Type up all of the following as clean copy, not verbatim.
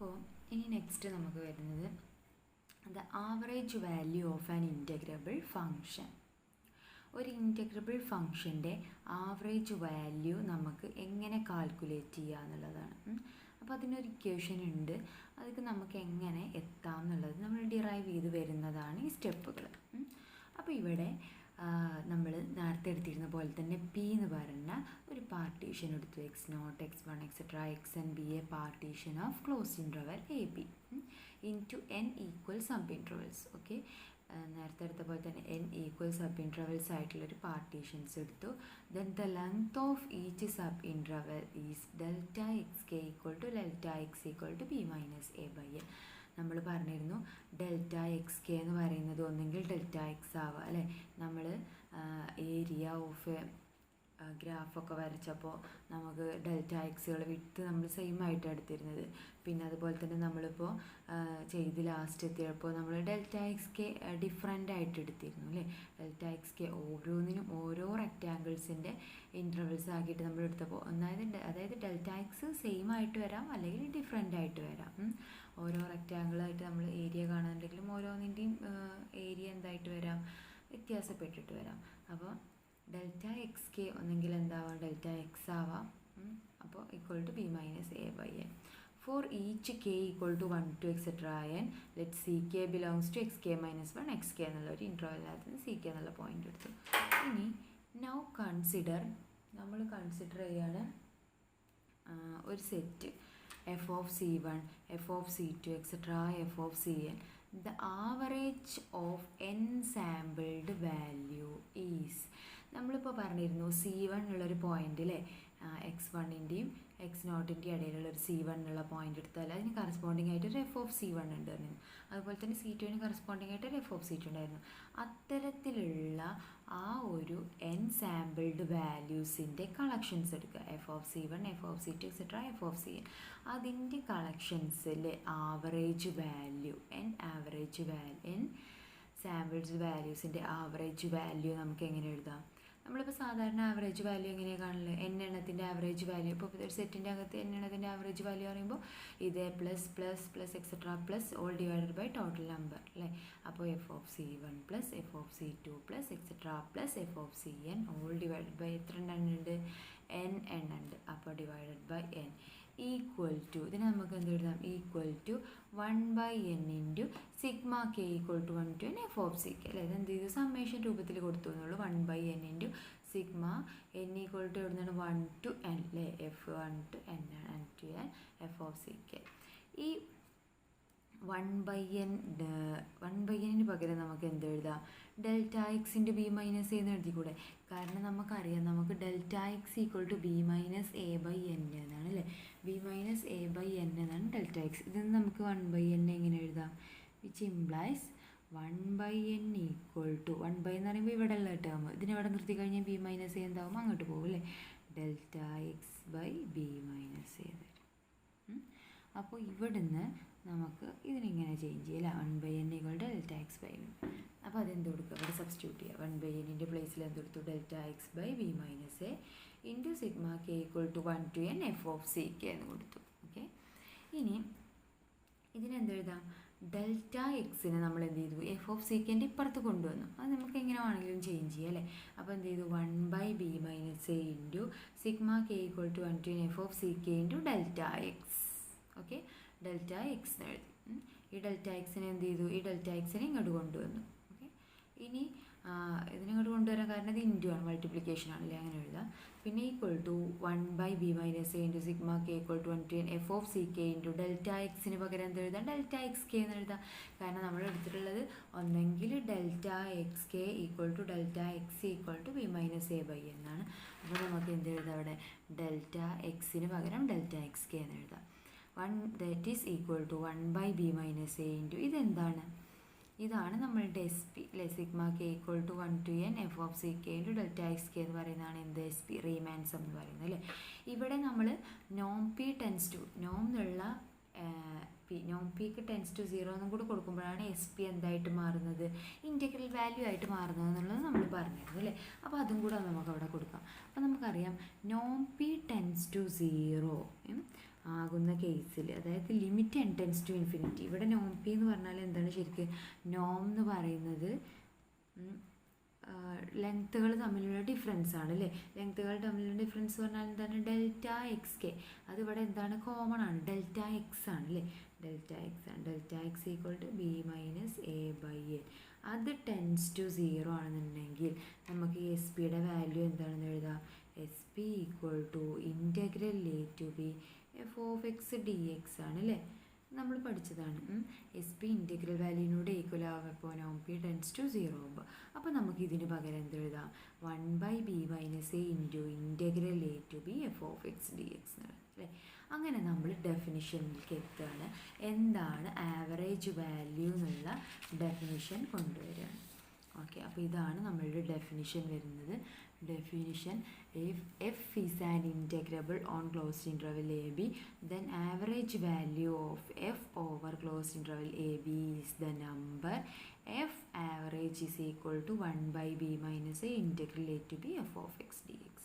അപ്പോൾ ഇനി നെക്സ്റ്റ് നമുക്ക് വരുന്നത് the average value of an integrable function. ഒരു ഇൻറ്റഗ്രബിൾ ഫങ്ഷൻ്റെ ആവറേജ് വാല്യൂ നമുക്ക് എങ്ങനെ കാൽക്കുലേറ്റ് ചെയ്യുക എന്നുള്ളതാണ്. അപ്പോൾ അതിനൊരു ഇക്വേഷൻ ഉണ്ട്, അതൊക്കെ നമുക്ക് എങ്ങനെ എത്താം എന്നുള്ളത് നമ്മൾ ഡിറൈവ് ചെയ്ത് വരുന്നതാണ് ഈ സ്റ്റെപ്പുകൾ. അപ്പോൾ ഇവിടെ നമ്മൾ നേരത്തെ എടുത്തിരുന്ന പോലെ തന്നെ പി എന്ന് പറഞ്ഞ ഒരു പാർട്ടീഷൻ എടുത്തു, x0, x1, etc. xn be a partition of closed interval ab into n equal sub intervals. Okay, നേരത്തെ എടുത്ത പോലെ തന്നെ n equal sub intervals ആയിട്ടുള്ളൊരു പാർട്ടീഷൻസ് എടുത്തു. then the length of each sub interval is delta xk equal to delta x equal to b minus a by n. നമ്മൾ പറഞ്ഞിരുന്നു delta x k എന്ന് പറയുന്നത് ഒന്നെങ്കിൽ ഡെൽറ്റ എക്സ് ആവുക അല്ലേ. നമ്മൾ ഏരിയ ഓഫ് ഗ്രാഫൊക്കെ വരച്ചപ്പോൾ നമുക്ക് ഡെൽറ്റ എക്സുകൾ വിട്ട് നമ്മൾ സെയിം ആയിട്ട് എടുത്തിരുന്നത്. പിന്നെ അതുപോലെ തന്നെ നമ്മളിപ്പോൾ ചെയ്ത് ലാസ്റ്റ് എത്തിയപ്പോൾ നമ്മൾ ഡെൽറ്റ എക്സ് കെ ഡിഫറെൻ്റ് ആയിട്ട് എടുത്തിരുന്നു അല്ലേ. ഡെൽറ്റ എക്സ് കെ ഓരോന്നിനും ഓരോ റെക്റ്റാങ്കിൾസിൻ്റെ ഇൻ്റർവൽസ് ആക്കിയിട്ട് നമ്മൾ എടുത്തപ്പോൾ അതായത് ഡെൽറ്റ എക്സ് സെയിം ആയിട്ട് വരാം അല്ലെങ്കിൽ ഡിഫറെൻ്റ് ആയിട്ട് വരാം. ഓരോ റെക്റ്റാങ്കിളായിട്ട് നമ്മൾ ഏരിയ കാണുന്നുണ്ടെങ്കിലും ഓരോന്നിൻ്റെയും ഏരിയ എന്തായിട്ട് വരാം, വ്യത്യാസപ്പെട്ടിട്ട് വരാം. അപ്പോൾ ഡെൽറ്റ എക്സ് കെ ഒന്നെങ്കിൽ എന്താവാം, ഡെൽറ്റ എക്സ് ആവാം. അപ്പോൾ equal to b minus a by n. For each k equal to 1 to etc. n let c k belongs to x k minus 1 x k എന്നുള്ള ഒരു ഇൻ്റർവെലിനകത്ത് സി കെ എന്നുള്ള point എടുത്തു. ഇനി now നമ്മൾ consider ചെയ്യാണ് ഒരു set f of c1, f of c2, etc. F of cn. the average of n sampled value is, നമ്മളിപ്പോൾ പറഞ്ഞിരുന്നു c1 ഉള്ളൊരു പോയിൻ്റ് അല്ലേ, x1ൻ്റെയും x0ൻ്റെയും ഇടയിലുള്ളൊരു c1 എന്നുള്ള പോയിൻ്റ് എടുത്താൽ അതിന് കറസ്പോണ്ടിങ് ആയിട്ട് ഒരു എഫ് ഓഫ് c1 ഉണ്ടായിരുന്നു. അതുപോലെ തന്നെ c2ന് കറസ്പോണ്ടിങ് ആയിട്ട് ഒരു എഫ് ഓഫ് c2 ഉണ്ടായിരുന്നു. അത്തരത്തിലുള്ള ആ ഒരു n സാമ്പിൾഡ് വാല്യൂസിൻ്റെ കളക്ഷൻസ് എടുക്കുക. F of c1, f of c2, etc. F of cn. അതിൻ്റെ കളക്ഷൻസിൽ ആവറേജ് വാല്യൂ n സാമ്പിൾഡ് വാല്യൂസിൻ്റെ ആവറേജ് വാല്യൂ നമുക്ക് എങ്ങനെ എഴുതാം? നമ്മളിപ്പോൾ സാധാരണ ആവറേജ് വാല്യൂ എങ്ങനെയാണ് കാണുന്നത്? എണ്ണത്തിൻ്റെ ആവറേജ് വാല്യൂ. ഇപ്പോൾ ഒരു സെറ്റിൻ്റെ അകത്ത് എണ്ണത്തിൻ്റെ ആവറേജ് വാല്യൂ പറയുമ്പോൾ ഇത് plus plus plus etcetera plus all divided by total number അല്ലേ. അപ്പോൾ f of c1 plus f of c2 plus etcetera plus f of cn all divided by എത്ര എണ്ണം ഉണ്ട്? n എണ്ണം ഉണ്ട്. അപ്പോൾ divided by n equal to, ഇതിന് നമുക്ക് എന്ത് എഴുതാം? Equal to 1/n into sigma k equal to 1 to n f of c k അല്ലേ. ഇതെന്ത് ചെയ്തു? സമ്മേഷൻ രൂപത്തിൽ കൊടുത്തു എന്നുള്ളൂ. 1/n into sigma n equal to എവിടുന്നാണ്? 1 to n അല്ലേ. f1 to n ആണ്, n to n f of c k. ഈ 1/n പകരം നമുക്ക് എന്ത് എഴുതാം? Delta x into b minus എന്ന് എഴുതിക്കൂടെ? കാരണം നമുക്കറിയാം നമുക്ക് delta x equal to b minus a by n എന്നാണ് അല്ലേ. B minus a by n എന്നാണ് ഡെൽറ്റ എക്സ്. ഇതിന് നമുക്ക് 1/n എങ്ങനെ എഴുതാം? Which implies 1/n equal to 1 എന്ന് പറയുമ്പോൾ ഇവിടെ ഉള്ള ടേം ഇതിനെവിടെ നിർത്തി കഴിഞ്ഞാൽ ബി മൈനസ് എ എന്താവും? അങ്ങോട്ട് പോകും അല്ലേ. Delta x by b minus a തരും. അപ്പോൾ ഇവിടുന്ന് നമുക്ക് ഇതിനിങ്ങനെ ചേഞ്ച് ചെയ്യില്ല. 1/n equal to delta x by b. അപ്പോൾ അതെന്ത് കൊടുക്കുക? ഇവിടെ സബ്സ്റ്റിറ്റ്യൂട്ട് ചെയ്യുക. 1/n പ്ലേസിൽ എന്തെടുത്തു? Delta x by b minus a into sigma k equal to 1 to n f of c k എന്ന് കൊടുത്തു. ഓക്കെ, ഇനി ഇതിനെന്തെഴുതാം? ഡെൽറ്റ എക്സിനെ നമ്മൾ എന്ത് ചെയ്തു? എഫ് ഓഫ് സി കെൻ്റെ ഇപ്പുറത്ത് കൊണ്ടുവന്നു. അത് നമുക്ക് എങ്ങനെ വേണമെങ്കിലും ചേഞ്ച് ചെയ്യാം അല്ലേ. അപ്പോൾ എന്ത് ചെയ്തു? 1/b minus a into sigma k equal to 1 to n f of c k into delta x. Okay, delta x എന്ന് എഴുതി. ഈ ഡെൽറ്റ എക്സിനെ എന്ത് ചെയ്തു? ഈ ഡെൽറ്റ എക്സിനെ ഇങ്ങോട്ട് കൊണ്ടുവന്നു. ഓക്കെ, ഇനി ഇതിനിങ്ങോട്ട് കൊണ്ടുവരാൻ കാരണം ഇത് ഇൻറ്റു ആണ്, മൾട്ടിപ്ലിക്കേഷൻ ആണല്ലേ, അങ്ങനെ എഴുതാം. പിന്നെ equal to 1/b minus a into sigma k equal to 1 to n f of c k into delta എക്സിന് പകരം എന്ത് എഴുതാം? ഡെൽറ്റ എക്സ് കെ എന്ന് എഴുതാം. കാരണം നമ്മൾ എടുത്തിട്ടുള്ളത് ഒന്നെങ്കിൽ delta x k equal to delta x equal to b minus a by എന്നാണ്. അപ്പോൾ നമുക്ക് എന്ത് എഴുതാം? അവിടെ ഡെൽറ്റ എക്സിന് പകരം ഡെൽറ്റ എക്സ് കെ എന്ന് എഴുതാം. 1 that is equal to 1/b minus a into ഇതെന്താണ്? ഇതാണ് നമ്മളുടെ എസ് പി അല്ലേ. Sigma k equal to 1 to n f of c k into delta x k എന്ന് പറയുന്നതാണ് എന്ത്? എസ് പി, റീമാൻസം എന്ന് പറയുന്നത് അല്ലേ. ഇവിടെ നമ്മൾ നോം പി ടെൻസ് ടു നോം എന്നുള്ള നോം പിക്ക് ടെൻസ് ടു 0 എന്നും കൂടി കൊടുക്കുമ്പോഴാണ് എസ് പി എന്തായിട്ട് മാറുന്നത്? ഇൻറ്റഗ്രൽ വാല്യൂ ആയിട്ട് മാറുന്നത് എന്നുള്ളത് നമ്മൾ പറഞ്ഞിരുന്നു അല്ലേ. അപ്പോൾ അതും കൂടെ നമുക്ക് അവിടെ കൊടുക്കാം. അപ്പോൾ നമുക്കറിയാം നോം പി ടെൻസ് ടു 0 ആകുന്ന കേസിൽ, അതായത് limit n tends to infinity. ഇവിടെ നോം പി എന്ന് പറഞ്ഞാൽ എന്താണ് ശരിക്കും? നോം എന്ന് പറയുന്നത് ലെങ്ത്തുകൾ തമ്മിലുള്ള ഡിഫറൻസ് ആണ് അല്ലേ? ലെങ്ത്തുകൾ തമ്മിലുള്ള ഡിഫറൻസ് പറഞ്ഞാൽ എന്താണ്? Delta x k. അതിവിടെ എന്താണ്? കോമൺ ആണ്, ഡെൽറ്റ എക്സ് ആണ് അല്ലേ? ഡെൽറ്റ എക്സ് ആണ്. Delta x equal to b minus a by a. അത് ടെൻസ് ടു 0 ആണെന്നുണ്ടെങ്കിൽ നമുക്ക് എസ് പിയുടെ വാല്യൂ എന്താണെന്ന് എഴുതാം? S P equal to integral a to b f of x d x ആണ് അല്ലേ? നമ്മൾ പഠിച്ചതാണ്. എസ് പി ഇൻറ്റഗ്രൽ വാല്യൂവിനോട് ഈക്വൽ ആവുമ്പോൾ നോം പി ടെൻസ് ടു 0 ആകുമ്പോൾ, അപ്പോൾ നമുക്ക് ഇതിന് പകരം എന്ത് എഴുതാം? 1/b minus a into integral a to b f of x d x എന്ന് അല്ലേ? അങ്ങനെ നമ്മൾ ഡെഫിനിഷനിലേക്ക് എത്തുകയാണ്. എന്താണ് ആവറേജ് വാല്യൂ എന്നുള്ള ഡെഫിനിഷൻ കൊണ്ടുവരികയാണ്. ഓക്കെ, അപ്പോൾ ഇതാണ് നമ്മളുടെ ഡെഫിനിഷൻ വരുന്നത്. Definition: if f is an integrable on closed interval ab, then average value of f over closed interval ab is the number f average is equal to 1/b minus a integral a to b f of x dx.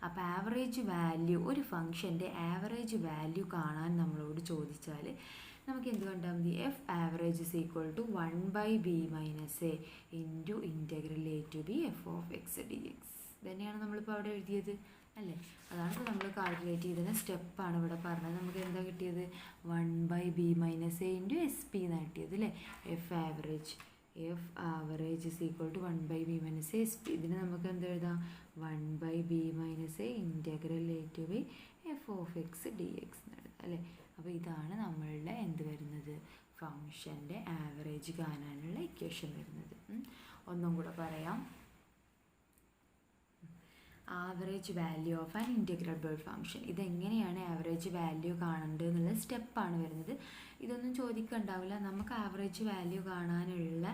അപ്പോൾ average value, ഒരു ഫംഗ്ഷൻ്റെ average value കാണാൻ നമ്മളോട് ചോദിച്ചാൽ നമുക്ക് എന്ത് കണ്ടാൽ മതി? F average is equal to 1/b minus a into integral a to b f of x d x. തന്നെയാണ് നമ്മളിപ്പോൾ അവിടെ എഴുതിയത് അല്ലേ? അതാണ് ഇപ്പോൾ നമ്മൾ കാൽക്കുലേറ്റ് ചെയ്തത് സ്റ്റെപ്പാണ് ഇവിടെ പറഞ്ഞത്. നമുക്ക് എന്താ കിട്ടിയത്? 1/b minus a into S P എന്നാണ് കിട്ടിയത് അല്ലേ? F average is equal to 1/b minus a S P. ഇതിന് നമുക്ക് എന്താ എഴുതാം? 1/b minus a integral a to b f of x d x എന്ന് എഴുതാം അല്ലേ? അപ്പോൾ ഇതാണ് നമ്മളുടെ എന്ത് വരുന്നത്? ഫംഗ്ഷൻ്റെ ആവറേജ് കാണാനുള്ള ഇക്വേഷൻ വരുന്നത്. ഒന്നും കൂടെ പറയാം. Average value of an integrable function. ഇതെങ്ങനെയാണ് ആവറേജ് വാല്യൂ കാണേണ്ടത് എന്നുള്ള സ്റ്റെപ്പാണ് വരുന്നത്. ഇതൊന്നും ചോദിക്കണ്ടാവില്ല. നമുക്ക് ആവറേജ് വാല്യൂ കാണാനുള്ള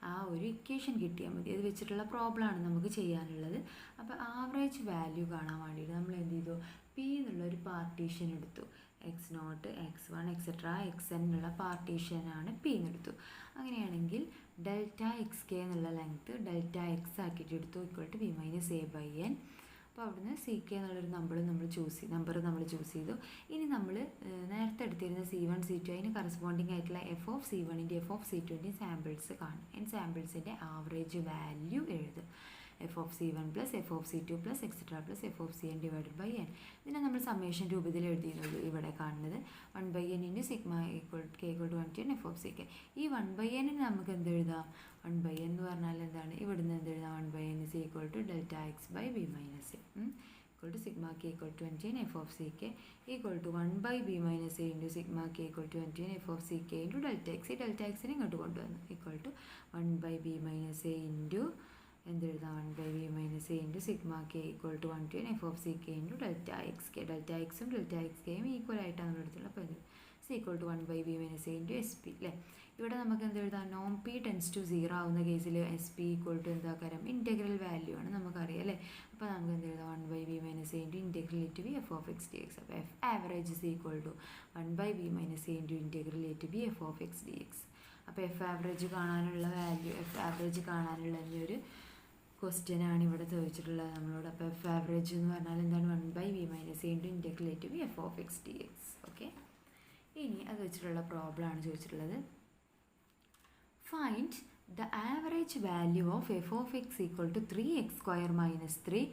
ആ ഒരു ഇക്വേഷൻ കിട്ടിയാൽ മതി. അത് വെച്ചിട്ടുള്ള പ്രോബ്ലമാണ് നമുക്ക് ചെയ്യാനുള്ളത്. അപ്പോൾ ആവറേജ് വാല്യൂ കാണാൻ വേണ്ടിയിട്ട് നമ്മൾ എന്ത് ചെയ്തു? പി എന്നുള്ളൊരു പാർട്ടീഷൻ എടുത്തു. x0, x1, എക്സെട്ര xn എന്നുള്ള പാർട്ടീഷനാണ് പി എന്നെടുത്തു. അങ്ങനെയാണെങ്കിൽ ഡെൽറ്റ എക്സ് കെ എന്നുള്ള ലെങ്ത്ത് ഡെൽറ്റ എക്സ് ആക്കിയിട്ട് എടുത്തു equal to b minus a by n. അപ്പോൾ അവിടുന്ന് സി കെ എന്നുള്ളൊരു നമ്പർ നമ്മൾ ചൂസ് ചെയ്തു. ഇനി നമ്മൾ നേരത്തെ എടുത്തിരുന്ന C1 C2 അതിന് കറസ്പോണ്ടിങ് ആയിട്ടുള്ള എഫ് ഓഫ് C1ൻ്റെ എഫ് ഓഫ് C2ൻ്റെ സാമ്പിൾസ് കാണും. സാമ്പിൾസിൻ്റെ ആവറേജ് വാല്യൂ എഴുതും. F of C1 plus f of C2 plus etcetera plus f of CN divided by n. ഇതിനെ നമ്മൾ സമ്മേഷൻ രൂപത്തിൽ എഴുതിയിരുന്നുള്ളൂ. ഇവിടെ കാണുന്നത് 1/n into sigma k equal to 1 to n f of CK. ഈ 1/n നമുക്ക് എന്ത് എഴുതാം? 1/n എന്ന് പറഞ്ഞാൽ എന്താണ്? ഇവിടുന്ന് എന്ത് എഴുതാം? 1/n is equal to delta x by b minus a equal to sigma k equal to 20 f of CK equal to 1/b minus a into sigma k equal to 20 f of CK into delta x. ഈ delta എക്സിനെ ഇങ്ങോട്ട് കൊണ്ടുവന്നു equal to 1/b minus a into എന്തെഴുതാം? 1/b minus a into sigma k equal to 1 to n f of CK into delta x K. Delta എക്സും delta x കെയും equal ആയിട്ടാണ് നമ്മൾ എടുത്തുള്ളത്. അപ്പോൾ ഇത് c equal to 1/b minus a into S P അല്ലേ? ഇവിടെ നമുക്ക് എന്തെഴുതാം? നോം പി ടെൻസ് ടു 0 ആവുന്ന കേസിൽ എസ് പി ഈക്വൽ ടു എന്താ കാര്യം? ഇൻറ്റഗ്രൽ വാല്യൂ ആണ് നമുക്കറിയാം അല്ലേ? അപ്പോൾ നമുക്ക് എന്തെഴുതാം? 1/b minus a into integral a to b f of x d x. അപ്പോൾ f average is equal to 1/b minus a into integral a to b f of x d x. അപ്പോൾ f average കാണാനുള്ള ഒരു question ആണ് ഇവിടെ ചോദിച്ചിട്ടുള്ളത് നമ്മളോട്. അപ്പോൾ f average എന്ന് പറഞ്ഞാൽ എന്താണ്? 1/b minus a into integral a to b f of x d x. Okay, ഇനി അത് വെച്ചിട്ടുള്ള പ്രോബ്ലം ആണ് ചോദിച്ചിട്ടുള്ളത്. Find the average value of f of x equal to 3x² minus 3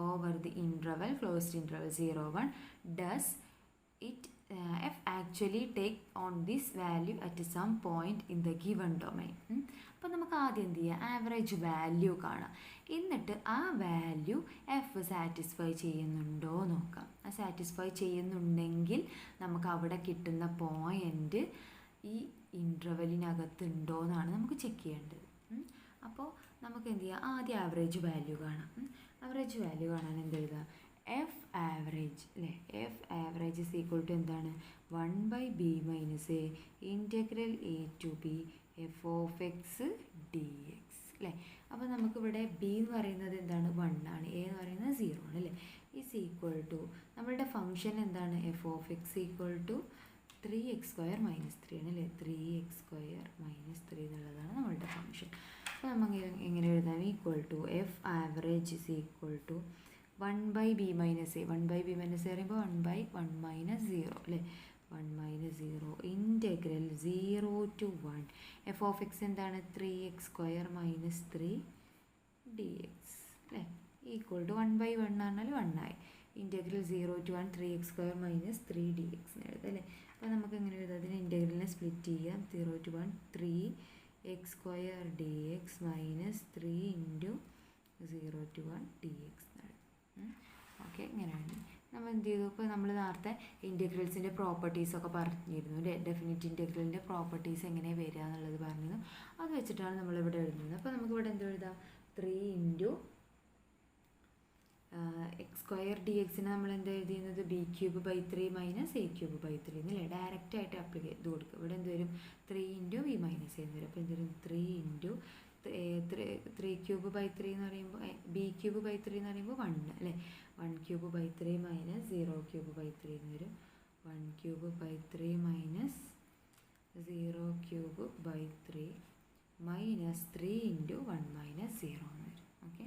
over the interval closed interval 0, 1. Does it f actually take on this value at some point in the given domain. അപ്പോൾ നമുക്ക് ആദ്യം എന്ത് ചെയ്യുക? Average value കാണാം. എന്നിട്ട് ആ value F satisfy ചെയ്യുന്നുണ്ടോ നോക്കാം. ആ സാറ്റിസ്ഫൈ ചെയ്യുന്നുണ്ടെങ്കിൽ നമുക്ക് അവിടെ കിട്ടുന്ന പോയിൻ്റ് ഈ ഇൻ്റർവെല്ലിനകത്തുണ്ടോ എന്നാണ് നമുക്ക് ചെക്ക് ചെയ്യേണ്ടത്. അപ്പോൾ നമുക്ക് എന്ത് ചെയ്യാം? ആദ്യം ആവറേജ് വാല്യൂ കാണാം. ആവറേജ് വാല്യൂ കാണാൻ എന്തെഴുതാം? എഫ് ആവറേജ് അല്ലേ? F average is equal to എന്താണ്? 1/b minus a integral a to b f of x d x അല്ലേ? അപ്പോൾ നമുക്കിവിടെ ബി എന്ന് പറയുന്നത് എന്താണ്? 1 ആണ്. എ എന്ന് പറയുന്നത് 0 ആണ് അല്ലേ? ഇസ് ഈക്വൽ ടു നമ്മളുടെ ഫംഗ്ഷൻ എന്താണ്? F of x equal to 3x² minus 3 ആണ് അല്ലേ? 3x² മൈനസ് 3 എന്നുള്ളതാണ് നമ്മളുടെ ഫംഗ്ഷൻ. അപ്പോൾ നമുക്ക് എങ്ങനെ എഴുതാം? Equal to f average is equal to 1/b minus a, 1/b minus a പറയുമ്പോൾ 1/1 - 0 അല്ലേ, 1 - 0 integral 0 to 1 f of x എന്താണ് 3x² - 3 dx അല്ലേ, ഈക്വൽ ടു 1/1 എന്ന് പറഞ്ഞാൽ 1 ആയി. ഇൻറ്റഗ്രൽ 0 to 1 3x² - 3 dx എന്ന് എഴുതാം അല്ലേ. അപ്പോൾ നമുക്ക് എങ്ങനെ എഴുതാം, അതിന് ഇൻറ്റഗ്രലിനെ സ്പ്ലിറ്റ് ചെയ്യാം. 0 to 1 3x² dx minus 3 into 0 to 1 dx എന്ന് എഴുതാം. ഓക്കെ, ഇങ്ങനെയാണ് നമ്മൾ എന്ത് ചെയ്തു. ഇപ്പോൾ നമ്മൾ നേരത്തെ ഇൻറ്റഗ്രൽസിൻ്റെ പ്രോപ്പർട്ടീസൊക്കെ പറഞ്ഞിരുന്നു അല്ലേ, ഡെഫിനിറ്റ് ഇൻറ്റഗ്രലിൻ്റെ പ്രോപ്പർട്ടീസ് എങ്ങനെ വരിക എന്നുള്ളത് പറഞ്ഞിരുന്നു. അത് വെച്ചിട്ടാണ് നമ്മളിവിടെ എഴുതുന്നത്. അപ്പോൾ നമുക്കിവിടെ എന്ത് എഴുതാം, 3 ഇൻറ്റു x² dxന് നമ്മൾ എന്താ എഴുതിയിരുന്നത് b³ - a³ എന്നല്ലേ, ഡയറക്റ്റായിട്ട് അപ്ലൈ ചെയ്ത് കൊടുക്കുക. ഇവിടെ എന്ത് വരും 3 ഇൻറ്റു b മൈനസ് എന്ന് വരും. അപ്പോൾ എന്ത് വരും 3 ഇൻറ്റു 3³ എന്ന് പറയുമ്പോൾ b³ എന്ന് പറയുമ്പോൾ 1 അല്ലേ, 1³ മൈനസ് 0³ എന്ന് വരും. 1³ മൈനസ് 0³ മൈനസ് 3 ഇൻറ്റു 1 മൈനസ് 0 എന്ന് വരും. ഓക്കെ,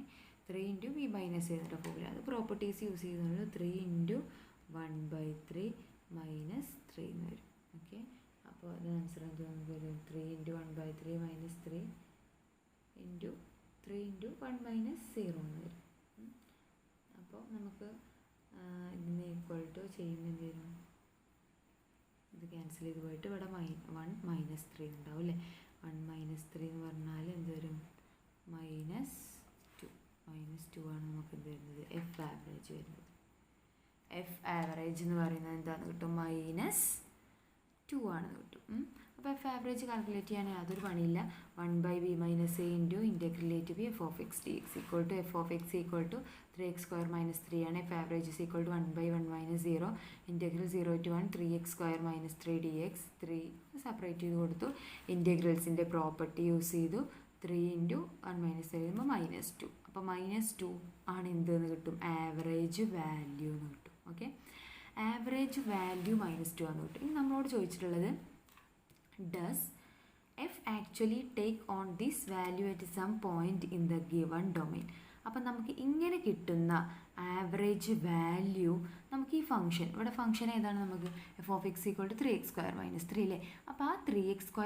3 ഇൻറ്റു ബി മൈനസ് ചെയ്തിട്ട് ഫോർമുല, അത് പ്രോപ്പർട്ടീസ് യൂസ് ചെയ്യുന്നത് 3 ഇൻറ്റു 1/3 മൈനസ് 3 എന്ന് വരും. ഓക്കെ, അപ്പോൾ അത് ആൻസർ എന്ത് നമുക്ക് വരും 3 into 1/3 minus 3 into 3 into 1 minus 0 എന്ന് വരും. അപ്പോൾ നമുക്ക് ഇതിന് ഈക്വൽ ടു ചെയ്യുമ്പോൾ എന്ത് വരും, ഇത് ക്യാൻസൽ ചെയ്ത് പോയിട്ട് ഇവിടെ 1 മൈനസ് 3 ഉണ്ടാവും അല്ലേ. 1 മൈനസ് 3 എന്ന് പറഞ്ഞാൽ എന്ത് വരും -2 ആണ് നമുക്ക് എന്ത് വരുന്നത് എഫ് ആവറേജ് വരുന്നത്. എഫ് ആവറേജ് എന്ന് പറയുന്നത് എന്താണെന്ന് കിട്ടും -2 ആണെന്ന് കിട്ടും. അപ്പോൾ എഫ് ആവറേജ് കാൽക്കുലേറ്റ് ചെയ്യാൻ യാതൊരു പണിയില്ല. 1/b minus a into integral f of x d x equal to f of x equal to 3x² - 3 ആണ്. F average is equal to 1/1 - 0 integral 0 to 1 3x² - 3 dx. 3 separate ചെയ്ത് കൊടുത്തു. ഇൻറ്റഗ്രൽസിൻ്റെ property use ചെയ്തു. 3 into 1 minus 3 ചെയ്യുമ്പോൾ -2. അപ്പോൾ -2 ആണ് എന്തെന്ന് കിട്ടും average value എന്ന് കിട്ടും. ഓക്കെ, ആവറേജ് വാല്യൂ -2 ആണെന്ന് കിട്ടും. ഇനി നമ്മളോട് ചോദിച്ചിട്ടുള്ളത് does f actually take on this value at some point in the given domain. അപ്പം നമുക്ക് ഇങ്ങനെ കിട്ടുന്ന ആവറേജ് വാല്യൂ നമുക്ക് ഈ ഫംഗ്ഷൻ, ഇവിടെ ഫംഗ്ഷൻ ഏതാണ്, നമുക്ക് f of x equal to 3x² - 3 അല്ലേ. അപ്പോൾ ആ 3x²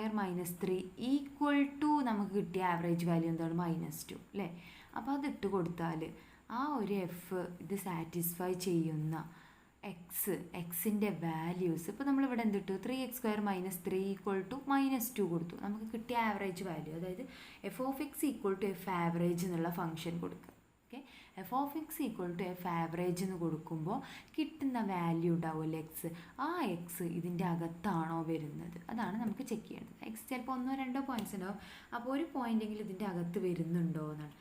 - 3 ഈക്വൽ ടു നമുക്ക് കിട്ടിയ ആവറേജ് വാല്യൂ എന്താണ് -2 അല്ലേ. അപ്പോൾ അത് ഇട്ട് കൊടുത്താൽ ആ ഒരു എഫ് ഇത് സാറ്റിസ്ഫൈ ചെയ്യുന്ന എക്സിൻ്റെ വാല്യൂസ്, ഇപ്പോൾ നമ്മളിവിടെ എന്തിട്ടു 3x² - 3 ഈക്വൽ ടു -2 കൊടുത്തു. നമുക്ക് കിട്ടിയ ആവറേജ് വാല്യൂ, അതായത് f of x equal to f average എന്നുള്ള ഫംഗ്ഷൻ കൊടുക്കുക. Okay, f of x equal to f average എന്ന് കൊടുക്കുമ്പോൾ കിട്ടുന്ന വാല്യൂ ഉണ്ടാവുമല്ലോ എക്സ്, ആ എക്സ് ഇതിൻ്റെ അകത്താണോ വരുന്നത്, അതാണ് നമുക്ക് ചെക്ക് ചെയ്യേണ്ടത്. എക്സ് ചിലപ്പോൾ 1-2 പോയിൻറ്റ്സ് ഉണ്ടാവും. അപ്പോൾ ഒരു പോയിൻ്റെങ്കിലും ഇതിൻ്റെ അകത്ത് വരുന്നുണ്ടോ എന്നാണ്.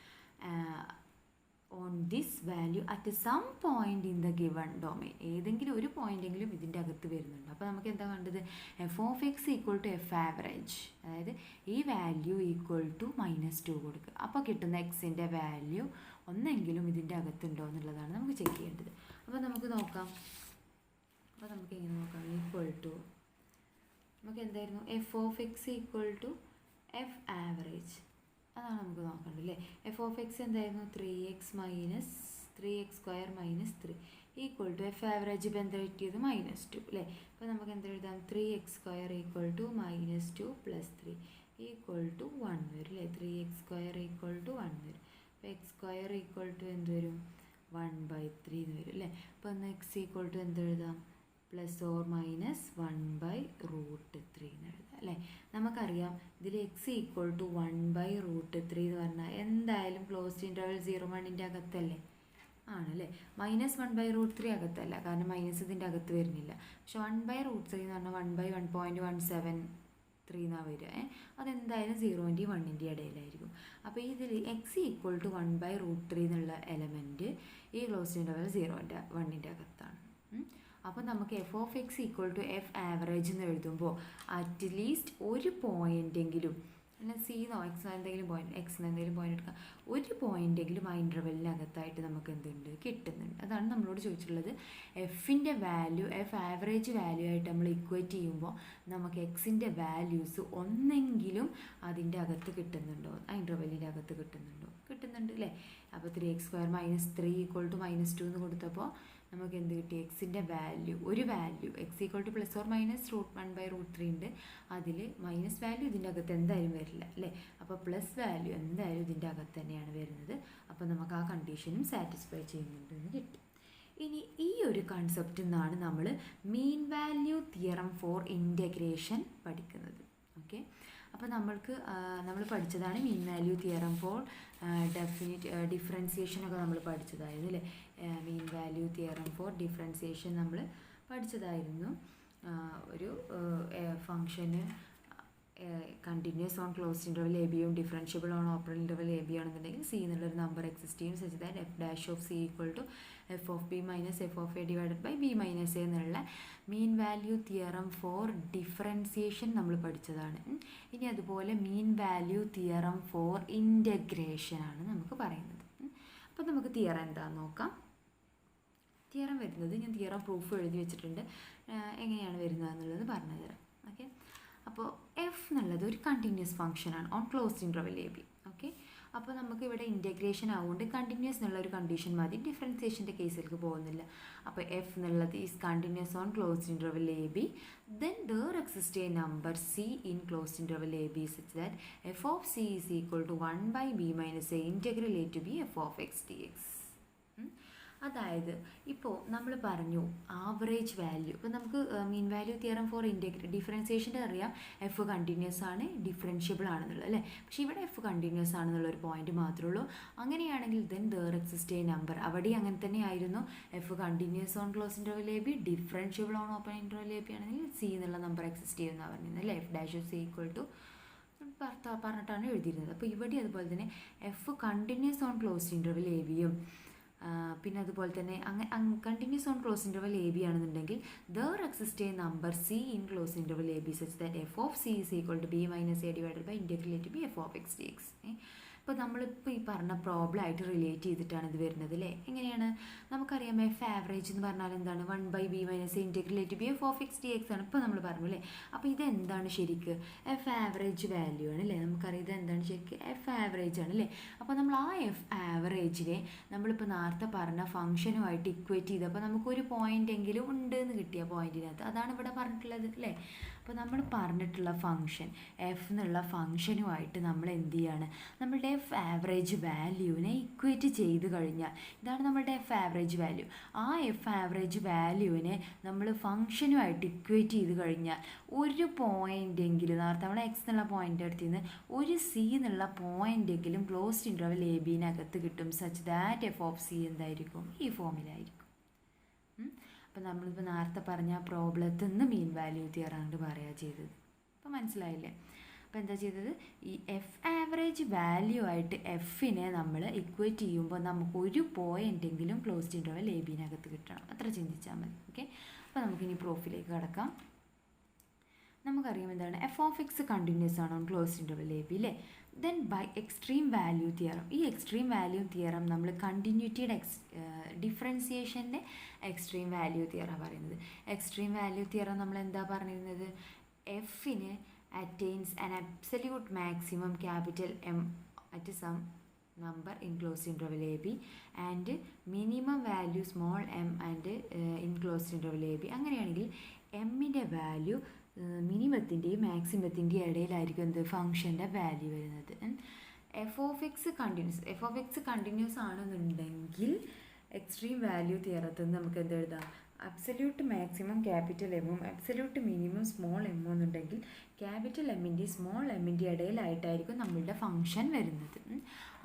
On this value at some point in the given domain, ഏതെങ്കിലും ഒരു പോയിന്റെങ്കിലും ഇതിൻ്റെ അകത്ത് വരുന്നുണ്ട്. അപ്പോൾ നമുക്ക് എന്താ വേണ്ടത് f of x equal to f average, അതായത് ഈ വാല്യൂ ഈക്വൽ ടു -2 കൊടുക്കുക. അപ്പോൾ കിട്ടുന്ന എക്സിൻ്റെ വാല്യൂ ഒന്നെങ്കിലും ഇതിൻ്റെ അകത്തുണ്ടോ എന്നുള്ളതാണ് നമുക്ക് ചെക്ക് ചെയ്യേണ്ടത്. അപ്പോൾ നമുക്ക് നോക്കാം. അപ്പോൾ നമുക്ക് എങ്ങനെ നോക്കാം, ഈക്വൽ ടു നമുക്ക് എന്തായിരുന്നു f of x equal to f average, അതാണ് നമുക്ക് നോക്കേണ്ടത് അല്ലേ. എഫ് ഓഫ് എക്സ് എന്തായിരുന്നു 3x² - 3 equal to f average. ഇപ്പോൾ എന്താ കിട്ടിയത് -2 അല്ലേ. അപ്പോൾ നമുക്ക് എന്താ എഴുതാം 3x² equal to -2 + 3 equal to 1 വരും അല്ലേ. 3x² ഈക്വൽ ടു 1 വരും. അപ്പോൾ x² ഈക്വൽ ടു എന്ത് വരും 1/3 എന്ന് വരും അല്ലേ. അപ്പോൾ ഒന്ന് x ഈക്വൽ ടു എന്ത് എഴുതാം +or-1/√3 എന്ന് എഴുതാം അല്ലേ. നമുക്കറിയാം ഇതിൽ എക്സ് ഈക്വൽ ടു 1/√3 എന്ന് പറഞ്ഞാൽ എന്തായാലും ക്ലോസ്ഡ് ഇൻ്റർവൽ 0-1 അകത്തല്ലേ ആണല്ലേ. -1/√3 അകത്തല്ല, കാരണം മൈനസ് ഇതിൻ്റെ അകത്ത് വരുന്നില്ല. പക്ഷെ 1/√3 എന്ന് പറഞ്ഞാൽ 1/1.173 എന്നാണ് വരിക. അതെന്തായാലും 0-ൻ്റെയും 1-ൻ്റെയും ഇടയിലായിരിക്കും. അപ്പോൾ ഇതിൽ എക്സ് ഈക്വൽ ടു 1/√3 എന്നുള്ള എലമെൻറ്റ് ഈ ക്ലോസ്ഡ് ഇൻ്റർവൽ 0-1 അകത്താണ്. അപ്പോൾ നമുക്ക് f of x equal to f average എന്ന് എഴുതുമ്പോൾ അറ്റ്ലീസ്റ്റ് ഒരു പോയിൻ്റെങ്കിലും അല്ലെങ്കിൽ സിന്നോ എക്സ് എന്തെങ്കിലും പോയിന്റ് എടുക്കാം. ഒരു പോയിൻ്റെങ്കിലും ആ ഇൻ്റർവെല്ലിനകത്തായിട്ട് നമുക്ക് എന്തുണ്ട് കിട്ടുന്നുണ്ട്. അതാണ് നമ്മളോട് ചോദിച്ചിട്ടുള്ളത്. എഫിൻ്റെ വാല്യൂ, എഫ് ആവറേജ് വാല്യൂ ആയിട്ട് നമ്മൾ ഇക്വേറ്റ് ചെയ്യുമ്പോൾ നമുക്ക് എക്സിൻ്റെ വാല്യൂസ് ഒന്നെങ്കിലും അതിൻ്റെ അകത്ത് കിട്ടുന്നുണ്ടോ, ആ ഇൻ്റർവെല്ലിൻ്റെ അകത്ത് കിട്ടുന്നുണ്ട് അല്ലേ. അപ്പോൾ 3x² - 3 = -2 എന്ന് കൊടുത്തപ്പോൾ നമുക്ക് എന്ത് കിട്ടി, എക്സിൻ്റെ വാല്യൂ, ഒരു വാല്യൂ എക്സ് = ±√1/√3 ഉണ്ട്. അതിൽ മൈനസ് വാല്യൂ ഇതിൻ്റെ അകത്ത് എന്തായാലും വരില്ല അല്ലേ. അപ്പോൾ പ്ലസ് വാല്യൂ എന്തായാലും ഇതിൻ്റെ അകത്ത് തന്നെയാണ് വരുന്നത്. അപ്പോൾ നമുക്ക് ആ കണ്ടീഷനും സാറ്റിസ്ഫൈ ചെയ്യുന്നുണ്ടെന്ന് കിട്ടി. ഇനി ഈ ഒരു കൺസെപ്റ്റിൽ നിന്നാണ് നമ്മൾ mean value theorem for integration പഠിക്കുന്നത്. ഓക്കെ, അപ്പോൾ നമ്മൾ പഠിച്ചതാണ് മീൻ വാല്യൂ തിയറം ഫോർ ഡിഫറൻസിയേഷനൊക്കെ നമ്മൾ പഠിച്ചതായിരുന്നു അല്ലേ. Mean value theorem for differentiation നമ്മൾ പഠിച്ചതായിരുന്നു. ഒരു ഫംഗ്ഷന് continuous on closed interval a ബിയും differentiable on open interval a b ആണെന്നുണ്ടെങ്കിൽ സി എന്നുള്ളൊരു നമ്പർ എക്സിസ്റ്റ് ചെയ്യും. Such that f'(c) = f(b) - f(a) / b - a എന്നുള്ള മീൻ വാല്യൂ തിയറം ഫോർ ഡിഫറൻസിയേഷൻ നമ്മൾ പഠിച്ചതാണ്. ഇനി അതുപോലെ മീൻ വാല്യൂ തിയറം ഫോർ ഇൻ്റഗ്രേഷൻ ആണ് നമുക്ക് പറയുന്നത്. അപ്പോൾ നമുക്ക് തിയറം എന്താണെന്ന് നോക്കാം. തിയറം വരുന്നത്, ഞാൻ തിയറം പ്രൂഫ് എഴുതി വെച്ചിട്ടുണ്ട്, എങ്ങനെയാണ് വരുന്നത് എന്നുള്ളത് പറഞ്ഞു തരാം. ഓക്കെ, അപ്പോൾ എഫ് എന്നുള്ളത് ഒരു കണ്ടിന്യൂസ് ഫംഗ്ഷനാണ് on closed interval a B. Okay, അപ്പോൾ നമുക്ക് ഇവിടെ ഇൻ്റഗ്രേഷൻ ആവുകൊണ്ട് കണ്ടിന്യൂസ് എന്നുള്ള ഒരു കണ്ടീഷൻ മതി, ഡിഫറൻസിയേഷൻ്റെ കേസിലേക്ക് പോകുന്നില്ല. അപ്പോൾ എഫ് എന്നുള്ളത് is continuous on closed interval a B, then there exist a number c in closed interval a b such that f(c) = 1/b - a integral a to b f(x) dx. അതായത് ഇപ്പോൾ നമ്മൾ പറഞ്ഞു average value. ഇപ്പോൾ നമുക്ക് മീൻ value theorem four ഡിഫറൻസിയേഷൻ്റെ അറിയാം F continuous ആണ്, differentiable ആണെന്നുള്ളത് അല്ലേ. പക്ഷേ ഇവിടെ എഫ് കണ്ടിന്യൂസ് ആണെന്നുള്ളൊരു പോയിന്റ് മാത്രമേ ഉള്ളൂ. അങ്ങനെയാണെങ്കിൽ then there exist a number, അവിടെ അങ്ങനെ തന്നെ ആയിരുന്നു. F continuous on close interval a B, differentiable on open interval a B ആണെങ്കിൽ സി എന്നുള്ള നമ്പർ എക്സിസ്റ്റ് ചെയ്യുന്നതാണ് പറഞ്ഞിരുന്നത് അല്ലേ. f'(c) = പറഞ്ഞിട്ടാണ് എഴുതിയിരുന്നത്. അപ്പോൾ ഇവിടെ അതുപോലെ തന്നെ f continuous on close interval a ബിയും പിന്നെ അതുപോലെ തന്നെ continuous on close interval a b ആണെന്നുണ്ടെങ്കിൽ there exist a number c in close interval a b such that f(c) = b - a / integral a to b f(x) dx. ഇപ്പോൾ നമ്മളിപ്പോൾ ഈ പറഞ്ഞ problem ആയിട്ട് റിലേറ്റ് ചെയ്തിട്ടാണ് ഇത് വരുന്നത് അല്ലേ. എങ്ങനെയാണ് നമുക്കറിയാം, എഫ് ആവറേജ് എന്ന് പറഞ്ഞാൽ എന്താണ്, 1/b - a integral a to b f(x) dx ആണ്. ഇപ്പോൾ നമ്മൾ പറഞ്ഞു അല്ലേ. അപ്പോൾ ഇതെന്താണ് ശരിക്ക്, എഫ് ആവറേജ് വാല്യൂ ആണ് അല്ലേ. നമുക്കറിയാം ഇതെന്താണ് ശരിക്കും, എഫ് ആവറേജ് ആണ് അല്ലേ. അപ്പോൾ നമ്മൾ ആ എഫ് ആവറേജിനെ നമ്മളിപ്പോൾ നേരത്തെ പറഞ്ഞ ഫംഗ്ഷനുമായിട്ട് ഇക്വേറ്റ് ചെയ്തപ്പോൾ നമുക്കൊരു പോയിൻ്റ് എങ്കിലും ഉണ്ട് എന്ന് കിട്ടിയ പോയിൻറ്റിനകത്ത്, അതാണ് ഇവിടെ പറഞ്ഞിട്ടുള്ളത് അല്ലേ. അപ്പോൾ നമ്മൾ പറഞ്ഞിട്ടുള്ള ഫംഗ്ഷൻ എഫ് എന്നുള്ള ഫംഗ്ഷനുമായിട്ട് നമ്മൾ എന്ത് ചെയ്യാണ്, നമ്മളുടെ എഫ് ആവറേജ് വാല്യൂവിനെ ഇക്വേറ്റ് ചെയ്ത് കഴിഞ്ഞാൽ, ഇതാണ് നമ്മളുടെ എഫ് ആവറേജ് വാല്യൂ. ആ എഫ് ആവറേജ് വാല്യൂവിനെ നമ്മൾ ഫംഗ്ഷനുമായിട്ട് ഇക്വേറ്റ് ചെയ്ത് കഴിഞ്ഞാൽ ഒരു പോയിൻ്റെങ്കിലും, നേരത്തെ നമ്മൾ എക്സ് എന്നുള്ള പോയിൻ്റ് അടുത്ത് നിന്ന് ഒരു സി എന്നുള്ള പോയിൻ്റെങ്കിലും ക്ലോസ്ഡ് ഇൻ്റർവൽ എ ബിനകത്ത് കിട്ടും. സച്ച് ദാറ്റ് f(c) എന്തായിരിക്കും, ഈ ഫോമിലായിരിക്കും. അപ്പോൾ നമ്മളിപ്പോൾ നേരത്തെ പറഞ്ഞ പ്രോബ്ലത്തിൽ നിന്ന് മീൻ വാല്യൂ തിയറം കൊണ്ട് പറയുക ചെയ്തത്. അപ്പോൾ മനസ്സിലായില്ലേ. അപ്പോൾ എന്താ ചെയ്തത്, ഈ എഫ് ആവറേജ് വാല്യൂ ആയിട്ട് എഫിനെ നമ്മൾ ഇക്വേറ്റ് ചെയ്യുമ്പോൾ നമുക്ക് ഒരു പോയിൻ്റെങ്കിലും ക്ലോസ്ഡ് ഇൻ്റർവൽ എ ബിനകത്ത് കിട്ടണം, അത്ര ചിന്തിച്ചാൽ മതി. ഓക്കെ, അപ്പോൾ നമുക്കിനി പ്രൂഫിലേക്ക് കടക്കാം. നമുക്കറിയാം എന്താണ്, f(x) കണ്ടിന്യൂസ് ആണ് on closed interval a b അല്ലേ. Then by extreme value theorem, ഈ എക്സ്ട്രീം വാല്യൂ തിയറം നമ്മൾ കണ്ടിന്യൂറ്റിയുടെ ഡിഫറൻസിയേഷൻ്റെ എക്സ്ട്രീം വാല്യൂ തിയറം പറയുന്നത്. എക്സ്ട്രീം വാല്യൂ തിയറം നമ്മൾ എന്താ പറഞ്ഞിരുന്നത്, എഫിന് attains an absolute maximum capital M at some number in closed interval AB and minimum value small m and in closed interval AB. അങ്ങനെയാണെങ്കിൽ എമ്മിൻ്റെ വാല്യൂ മിനിമത്തിൻ്റെയും മാക്സിമത്തിൻ്റെയും ഇടയിലായിരിക്കും എന്ത് ഫംഗ്ഷൻ്റെ വാല്യൂ വരുന്നത്. f(x) continuous ആണെന്നുണ്ടെങ്കിൽ എക്സ്ട്രീം വാല്യൂ തിയറത്തിൽ നിന്ന് നമുക്ക് എന്ത് എഴുതാം, അബ്സല്യൂട്ട് മാക്സിമം ക്യാപിറ്റൽ എമ്മും അബ്സല്യൂട്ട് മിനിമം സ്മോൾ എമ്മും എന്നുണ്ടെങ്കിൽ ക്യാപിറ്റൽ എമ്മിൻ്റെയും സ്മോൾ എമ്മിൻ്റെ ഇടയിലായിട്ടായിരിക്കും നമ്മളുടെ ഫംഗ്ഷൻ വരുന്നത്.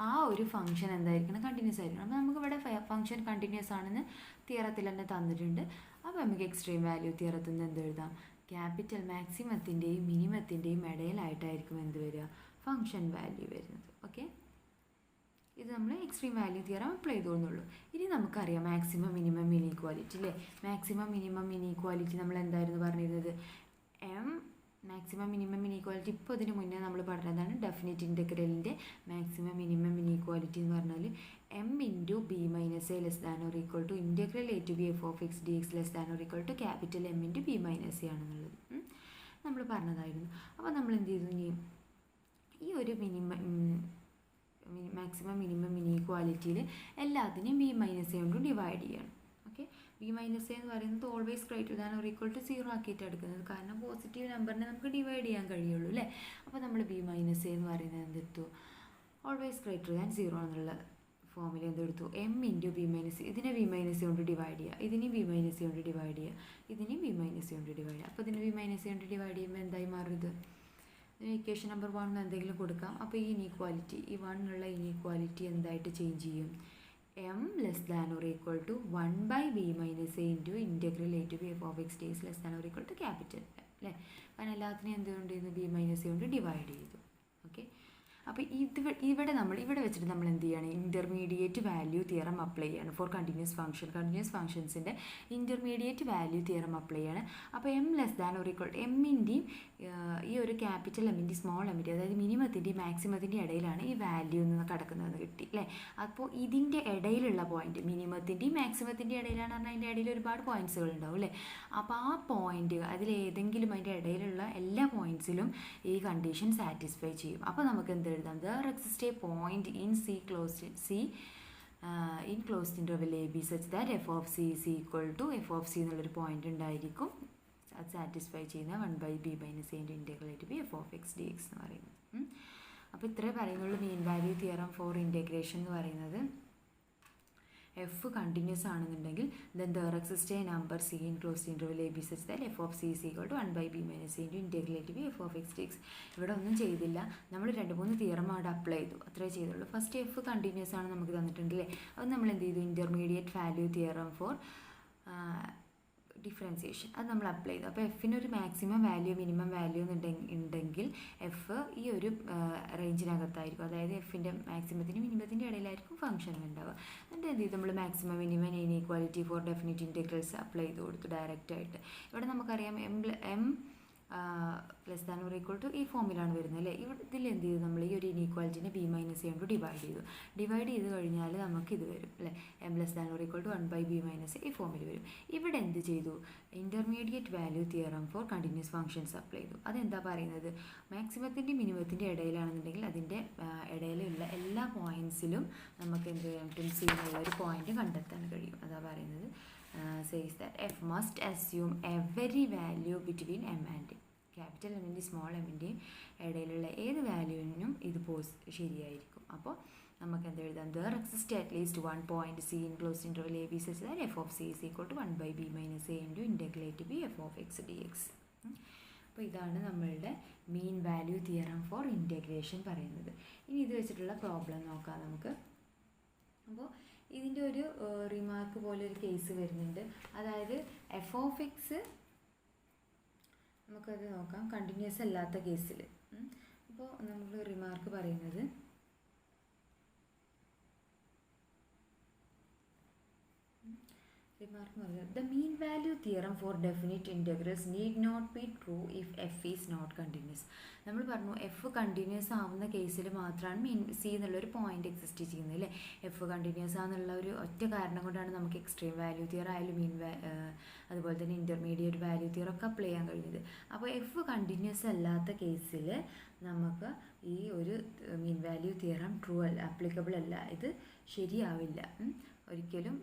ആ ഒരു ഫംഗ്ഷൻ എന്തായിരിക്കണം, കണ്ടിന്യൂസ് ആയിരിക്കണം. അപ്പോൾ നമുക്കിവിടെ ഫംഗ്ഷൻ കണ്ടിന്യൂസ് ആണെന്ന് തിയറത്തിൽ തന്നെ തന്നിട്ടുണ്ട്. അപ്പോൾ നമുക്ക് എക്സ്ട്രീം വാല്യൂ തിയറത്തിൽ നിന്ന് എന്ത് എഴുതാം, ക്യാപിറ്റൽ മാക്സിമത്തിൻ്റെയും മിനിമത്തിൻ്റെയും ഇടയിലായിട്ടായിരിക്കും എന്ത് വരിക, ഫംഗ്ഷൻ വാല്യൂ വരുന്നത്. ഓക്കെ, ഇത് നമ്മൾ എക്സ്ട്രീം വാല്യൂ തിയറം അപ്ലൈ ചെയ്തോന്നുള്ളൂ. ഇനി നമുക്കറിയാം മാക്സിമം മിനിമം ഇനീക്വാലിറ്റി അല്ലേ. മാക്സിമം മിനിമം ഇനീക്വാലിറ്റി നമ്മൾ എന്തായിരുന്നു പറഞ്ഞിരുന്നത്, മാക്സിമം മിനിമം ഇനീക്വാലിറ്റി ഇപ്പോൾ ഇതിന് മുന്നേ നമ്മൾ പറഞ്ഞതാണ് ഡെഫിനിറ്റ് ഇൻ്റഗ്രലിൻ്റെ മാക്സിമം മിനിമം ഇനീക്വാലിറ്റി എന്ന് പറഞ്ഞാൽ m into b minus a less than or equal to integral a to b f of x d x less than or equal to capital M into b minus a ആണെന്നുള്ളത് നമ്മൾ പറഞ്ഞതായിരുന്നു. അപ്പോൾ നമ്മൾ എന്ത് ചെയ്തു, ഇനി ഈ ഒരു മാക്സിമം മിനിമം ഇനീക്വാലിറ്റിയിൽ എല്ലാത്തിനെയും ബി മൈനസ് എ കൊണ്ട് ഡിവൈഡ് ചെയ്യണം. ഓക്കെ, ബി മൈനസ് എ എന്ന് പറയുന്നത് always greater than or equal to 0 ആക്കിയിട്ട് എടുക്കുന്നത്, കാരണം പോസിറ്റീവ് നമ്പറിനെ നമുക്ക് ഡിവൈഡ് ചെയ്യാൻ കഴിയുള്ളൂ അല്ലേ. അപ്പോൾ നമ്മൾ ബി മൈനസ് എ എന്ന് പറയുന്നത് എന്തെടുത്തു, ഓൾവേസ് ഗ്രേറ്റർ ദാൻ 0 എന്നുള്ള ഫോമിൽ എന്തെടുത്തു, എം ഇൻറ്റു ബി മൈനസ്, ഇതിനെ ബി മൈനസ് കൊണ്ട് ഡിവൈഡ് ചെയ്യുക, ഇതിനെയും ബി മൈനസ് കൊണ്ട് ഡിവൈഡ് ചെയ്യുക, ഇതിനെയും ബി മൈനസ് കൊണ്ട് ഡിവൈഡ് ചെയ്യുക. അപ്പോൾ ഇതിനെ ബി മൈനസ് കൊണ്ട് ഡിവൈഡ് ചെയ്യുമ്പോൾ എന്തായി മാറുന്നത്, ഇക്വേഷൻ നമ്പർ 1 എന്തെങ്കിലും കൊടുക്കാം. അപ്പോൾ ഈ ഇനീക്വാലിറ്റി, ഈ 1 ഉള്ള ഇനീക്വാലിറ്റി എന്തായിട്ട് ചേഞ്ച് ചെയ്യും, m less than or equal to 1/b minus a into integral a to b f of x d x less than or equal to capital അല്ലേ. കാരണം എല്ലാത്തിനെയും എന്തുകൊണ്ട് ചെയ്യുന്നു, ബി മൈനസ് കൊണ്ട് ഡിവൈഡ് ചെയ്തു. ഓക്കെ, അപ്പോൾ ഇവിടെ വെച്ചിട്ട് നമ്മൾ എന്ത് ചെയ്യാണ്, ഇൻ്റർമീഡിയറ്റ് വാല്യൂ തിയറം അപ്ലൈ ചെയ്യാണ് ഫോർ കണ്ടിന്യൂസ് ഫംഗ്ഷൻസിൻ്റെ ഇൻ്റർമീഡിയറ്റ് വാല്യൂ തിയറം അപ്ലൈ ചെയ്യാണ്. അപ്പോൾ m less than or equal എമ്മിൻ്റെയും ഈ ഒരു ക്യാപിറ്റൽ എമ്മിൻ്റെയും സ്മോൾ എമ്മിൻ്റെയും അതായത് മിനിമത്തിൻ്റെയും മാക്സിമത്തിൻ്റെയും ഇടയിലാണ് ഈ വാല്യൂ നിന്ന് കിടക്കുന്നതെന്ന് കിട്ടി അല്ലേ. അപ്പോൾ ഇതിൻ്റെ ഇടയിലുള്ള പോയിന്റ്, മിനിമത്തിൻ്റെയും മാക്സിമത്തിൻ്റെയും ഇടയിലാണ് പറഞ്ഞാൽ അതിൻ്റെ ഇടയിൽ ഒരുപാട് പോയിൻറ്റ്സുകൾ ഉണ്ടാവും അല്ലേ. അപ്പോൾ ആ പോയിന്റ് അതിലേതെങ്കിലും അതിൻ്റെ ഇടയിലുള്ള എല്ലാ പോയിൻറ്റ്സിലും ഈ കണ്ടീഷൻ സാറ്റിസ്ഫൈ ചെയ്യും. അപ്പോൾ നമുക്ക് എന്ത് എഴുതാം, there exists a point in C in closed interval a b such that f of c is equal to f of c എന്നുള്ളൊരു പോയിന്റ് ഉണ്ടായിരിക്കും, അത് സാറ്റിസ്ഫൈ ചെയ്യുന്ന 1/b minus A integral to b f of x d x എന്ന് പറയുന്നത്. അപ്പോൾ ഇത്രേ പറയുന്നുള്ളൂ മീൻ value theorem for integration എന്ന് പറയുന്നത്. എഫ് കണ്ടിന്യൂസ് ആണെന്നുണ്ടെങ്കിൽ then there exists a number c in closed interval a b such that f of c is equal to 1/b minus a into integral a to b f of x dx. ഇവിടെ ഒന്നും ചെയ്തില്ല, നമ്മൾ 2-3 theorem അവിടെ apply ചെയ്തു, അത്രേ ചെയ്തുള്ളൂ. First F continuous ആണ് നമുക്ക് തന്നിട്ടുണ്ടല്ലേ, അത് നമ്മൾ എന്ത് ചെയ്തു, intermediate value theorem for differentiation അത് നമ്മൾ അപ്ലൈ ചെയ്തു. അപ്പോൾ എഫിനൊരു മാക്സിമം വാല്യൂ മിനിമം വാല്യൂ ഉണ്ടെങ്കിൽ എഫ് ഈ ഒരു റേഞ്ചിനകത്തായിരിക്കും, അതായത് എഫിൻ്റെ മാക്സിമത്തിനും മിനിമത്തിൻ്റെ ഇടയിലായിരിക്കും ഫംഗ്ഷൻ ഉണ്ടാവുക. എന്നിട്ട് എന്ത് ചെയ്തു, നമ്മൾ maximum minimum inequality for definite integrals apply ചെയ്ത് കൊടുത്തു ഡയറക്റ്റായിട്ട്. ഇവിടെ നമുക്കറിയാം M less than or equal to ഈ ഫോമിലാണ് വരുന്നത് അല്ലേ. ഇതിൽ എന്ത് ചെയ്തു, നമ്മൾ ഈ ഒരു ഇനീക്വാലിറ്റിനെ ബി മൈനസ് കൊണ്ട് ഡിവൈഡ് ചെയ്ത് കഴിഞ്ഞാൽ നമുക്ക് ഇത് വരും അല്ലേ, M less than or equal to 1/b minus ഈ ഫോമിൽ വരും. ഇവിടെ എന്ത് ചെയ്തു, intermediate value theorem for continuous functions apply ചെയ്തു. അതെന്താ പറയുന്നത്, മാക്സിമത്തിൻ്റെ മിനിമത്തിൻ്റെ ഇടയിലാണെന്നുണ്ടെങ്കിൽ അതിൻ്റെ ഇടയിലുള്ള എല്ലാ പോയിൻറ്റ്സിലും നമുക്ക് എന്ത് ചെയ്യാൻ പറ്റും, സി എന്നുള്ള ഒരു പോയിന്റ് കണ്ടെത്താൻ കഴിയും. അതാ പറയുന്നത് says that f must assume every value between m and capital എമ്മിൻ്റെയും സ്മോൾ എമ്മിൻ്റെയും ഇടയിലുള്ള ഏത് വാല്യൂവിനും ഇത് ശരിയായിരിക്കും. അപ്പോൾ നമുക്ക് എന്ത് എഴുതാം, there exists at least one point c in closed interval a b such that f of c is equal to 1/b minus a into integral a to b f of x dx. അപ്പോൾ ഇതാണ് നമ്മളുടെ മീൻ value theorem for integration പറയുന്നത്. ഇനി ഇത് വെച്ചിട്ടുള്ള problem നോക്കാം നമുക്ക്. അപ്പോൾ ഇതിൻ്റെ ഒരു റിമാർക്ക് പോലെ ഒരു കേസ് വരുന്നുണ്ട്, അതായത് എഫ് ഓഫ് എക്സ് നമുക്കത് നോക്കാം കണ്ടിന്യൂസ് അല്ലാത്ത കേസിൽ. അപ്പോൾ നമ്മൾ റിമാർക്ക് പറയുന്നത് the mean value theorem for definite integrals need not be true if f is not continuous. നമ്മൾ പറഞ്ഞു എഫ് കണ്ടിന്യൂസ് ആവുന്ന കേസിൽ മാത്രമാണ് മീൻ സി എന്നുള്ളൊരു പോയിന്റ് എക്സിസ്റ്റ് ചെയ്യുന്നത് അല്ലേ. എഫ് കണ്ടിന്യൂസ് ആണെന്നുള്ള ഒരു ഒറ്റ കാരണം കൊണ്ടാണ് നമുക്ക് എക്സ്ട്രീം വാല്യൂ തിയർ ആയാലും അതുപോലെ തന്നെ ഇൻ്റർമീഡിയറ്റ് വാല്യൂ തിയർ ഒക്കെ അപ്ലൈ ചെയ്യാൻ കഴിയുന്നത്. അപ്പോൾ എഫ് കണ്ടിന്യൂസ് അല്ലാത്ത കേസിൽ നമുക്ക് ഈ ഒരു മീൻ വാല്യൂ തിയറം ട്രൂ അല്ല, ആപ്ലിക്കബിൾ അല്ല, ഇത് ശരിയാവില്ല, ഒരിക്കലും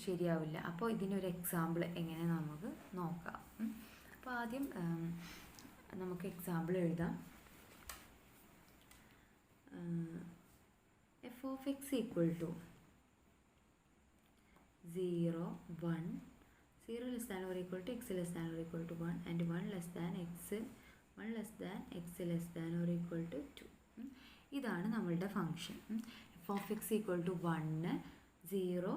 ശരിയാവില്ല. അപ്പോൾ ഇതിനൊരു എക്സാമ്പിൾ എങ്ങനെ നമുക്ക് നോക്കാം. അപ്പോൾ ആദ്യം നമുക്ക് എക്സാമ്പിൾ എഴുതാം. F of x equal to 0, 1, 0 less than or equal to x less than or equal to 1 and 1 less than x less than or equal to 2. ഇതാണ് നമ്മളുടെ function. F of x equal to 1, 0